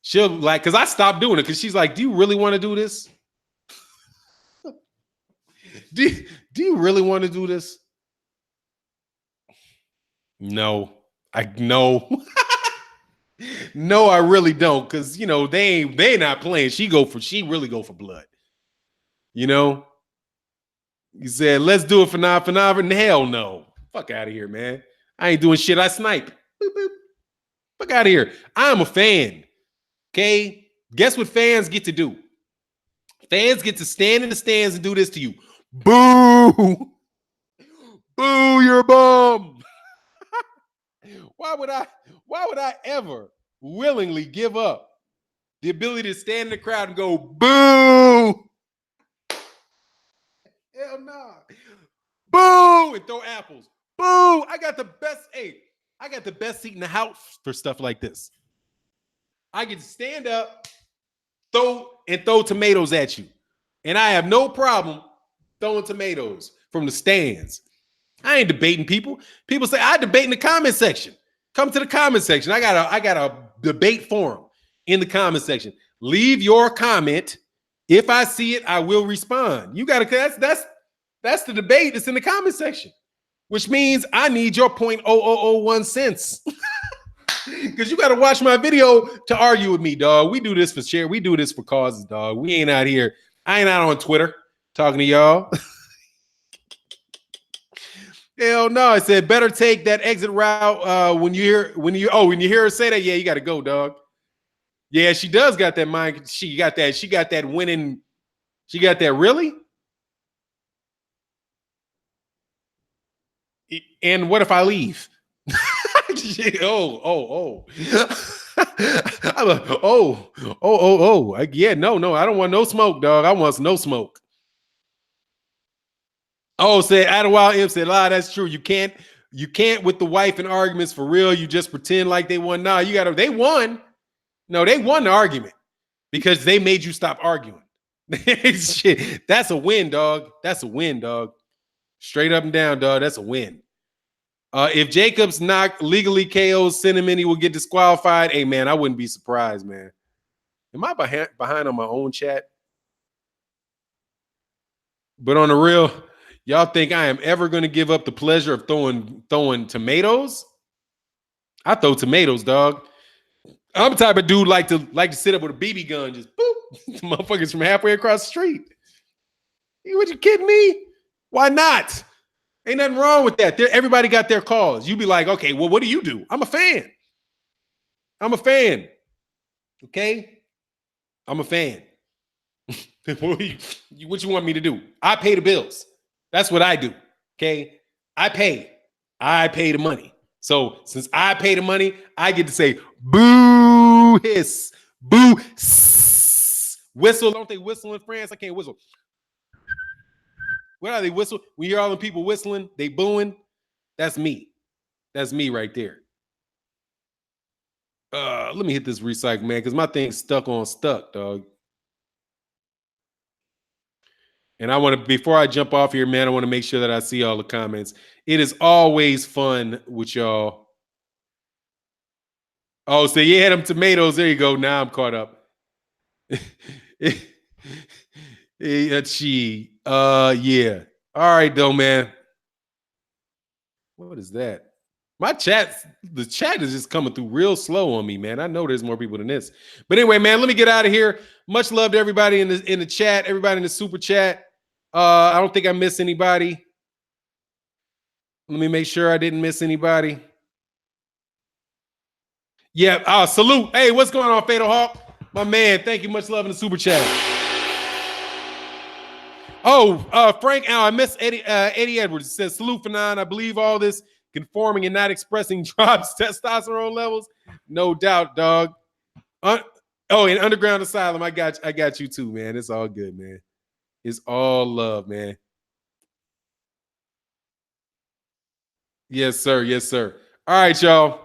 She'll like, because I stopped doing it because she's like, do you really want to do this? do you really want to do this? No. No, I really don't. Because you know, they not playing. She really go for blood. You know? He said, let's do it for Fannon. Hell no. Fuck out of here, man. I ain't doing shit. I snipe. Boop, boop. Fuck out of here. I'm a fan. Okay? Guess what fans get to do? Fans get to stand in the stands and do this to you. Boo! Boo, you're a bum. Why would I ever willingly give up the ability to stand in the crowd and go, boo? Hell no. Boo! And throw apples. Boo! I got the best seat in the house for stuff like this. I get to stand up, throw tomatoes at you. And I have no problem throwing tomatoes from the stands. I ain't debating people. People say I debate in the comment section. Come to the comment section. I got a debate forum in the comment section. Leave your comment. If I see it, I will respond. You gotta that's the debate that's in the comment section, which means I need your 0.0001 cents. Because you got to watch my video to argue with me, dog. We do this for share. We do this for causes, dog. We ain't out here. I ain't out on Twitter talking to y'all. Hell no. I said better take that exit route when you hear her say that. Yeah, you got to go, dog. Yeah, she does got that mind. She got that winning. She got that really. And what if I leave? Oh. I'm like, yeah, no, I don't want no smoke, dog. I want no smoke. Oh, said Adewale M said, that's true. You can't with the wife in arguments for real. You just pretend like they won. Nah, they won. No, they won the argument because they made you stop arguing. Shit, that's a win, dog. That's a win, dog. Straight up and down, dog. That's a win. If Jacobs legally KOs Cinnamon, he will get disqualified. Hey, man, I wouldn't be surprised, man. Am I behind on my own chat? But on the real, y'all think I am ever going to give up the pleasure of throwing tomatoes? I throw tomatoes, dog. I'm the type of dude like to sit up with a BB gun, just boop, motherfuckers from halfway across the street. What, you kidding me? Why not? Ain't nothing wrong with that. Everybody got their calls. You be like, okay, well, what do you do? I'm a fan. Okay? I'm a fan. What you want me to do? I pay the bills. That's what I do. Okay? I pay the money. So since I pay the money, I get to say boo, hiss, boo, sss. Whistle. Don't they whistle in France? I can't whistle. What are they whistle? When you hear all the people whistling, they booing. That's me. That's me right there. Let me hit this recycle, man, because my thing's stuck, dog. And I want to, before I jump off here, man, I want to make sure that I see all the comments. It is always fun with y'all. Oh, so you had them tomatoes. There you go. Now I'm caught up. Yeah. All right, though, man. What is that? The chat is just coming through real slow on me, man. I know there's more people than this. But anyway, man, let me get out of here. Much love to everybody in the chat, everybody in the super chat. I don't think I missed anybody. Let me make sure I didn't miss anybody. Yeah, salute. Hey, what's going on, Fatal Hawk? My man, thank you. Much love in the super chat. Frank, I missed Eddie Edwards. It says, salute Fannon. I believe all this conforming and not expressing drops testosterone levels. No doubt, dog. And Underground Asylum, I got you too, man. It's all good, man. It's all love, man. Yes, sir. Yes, sir. All right, y'all.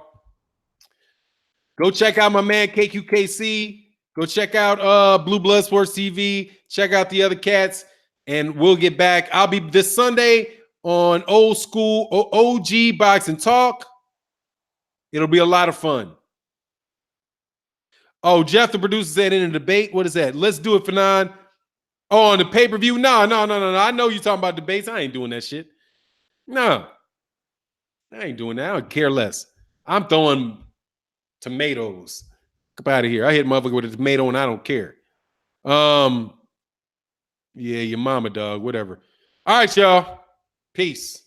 Go check out my man KQKC. Go check out Blue Blood Sports TV. Check out the other cats, and we'll get back. I'll be this Sunday on Old School OG Boxing Talk. It'll be a lot of fun. Oh, Jeff, the producer, said in a debate. What is that? Let's do it, Fannon. Oh, on the pay-per-view? No. I know you're talking about debates. I ain't doing that shit. No. I ain't doing that. I don't care less. I'm throwing tomatoes. Get out of here. I hit motherfucker with a tomato and I don't care. Yeah, your mama, dog. Whatever. All right, y'all. Peace.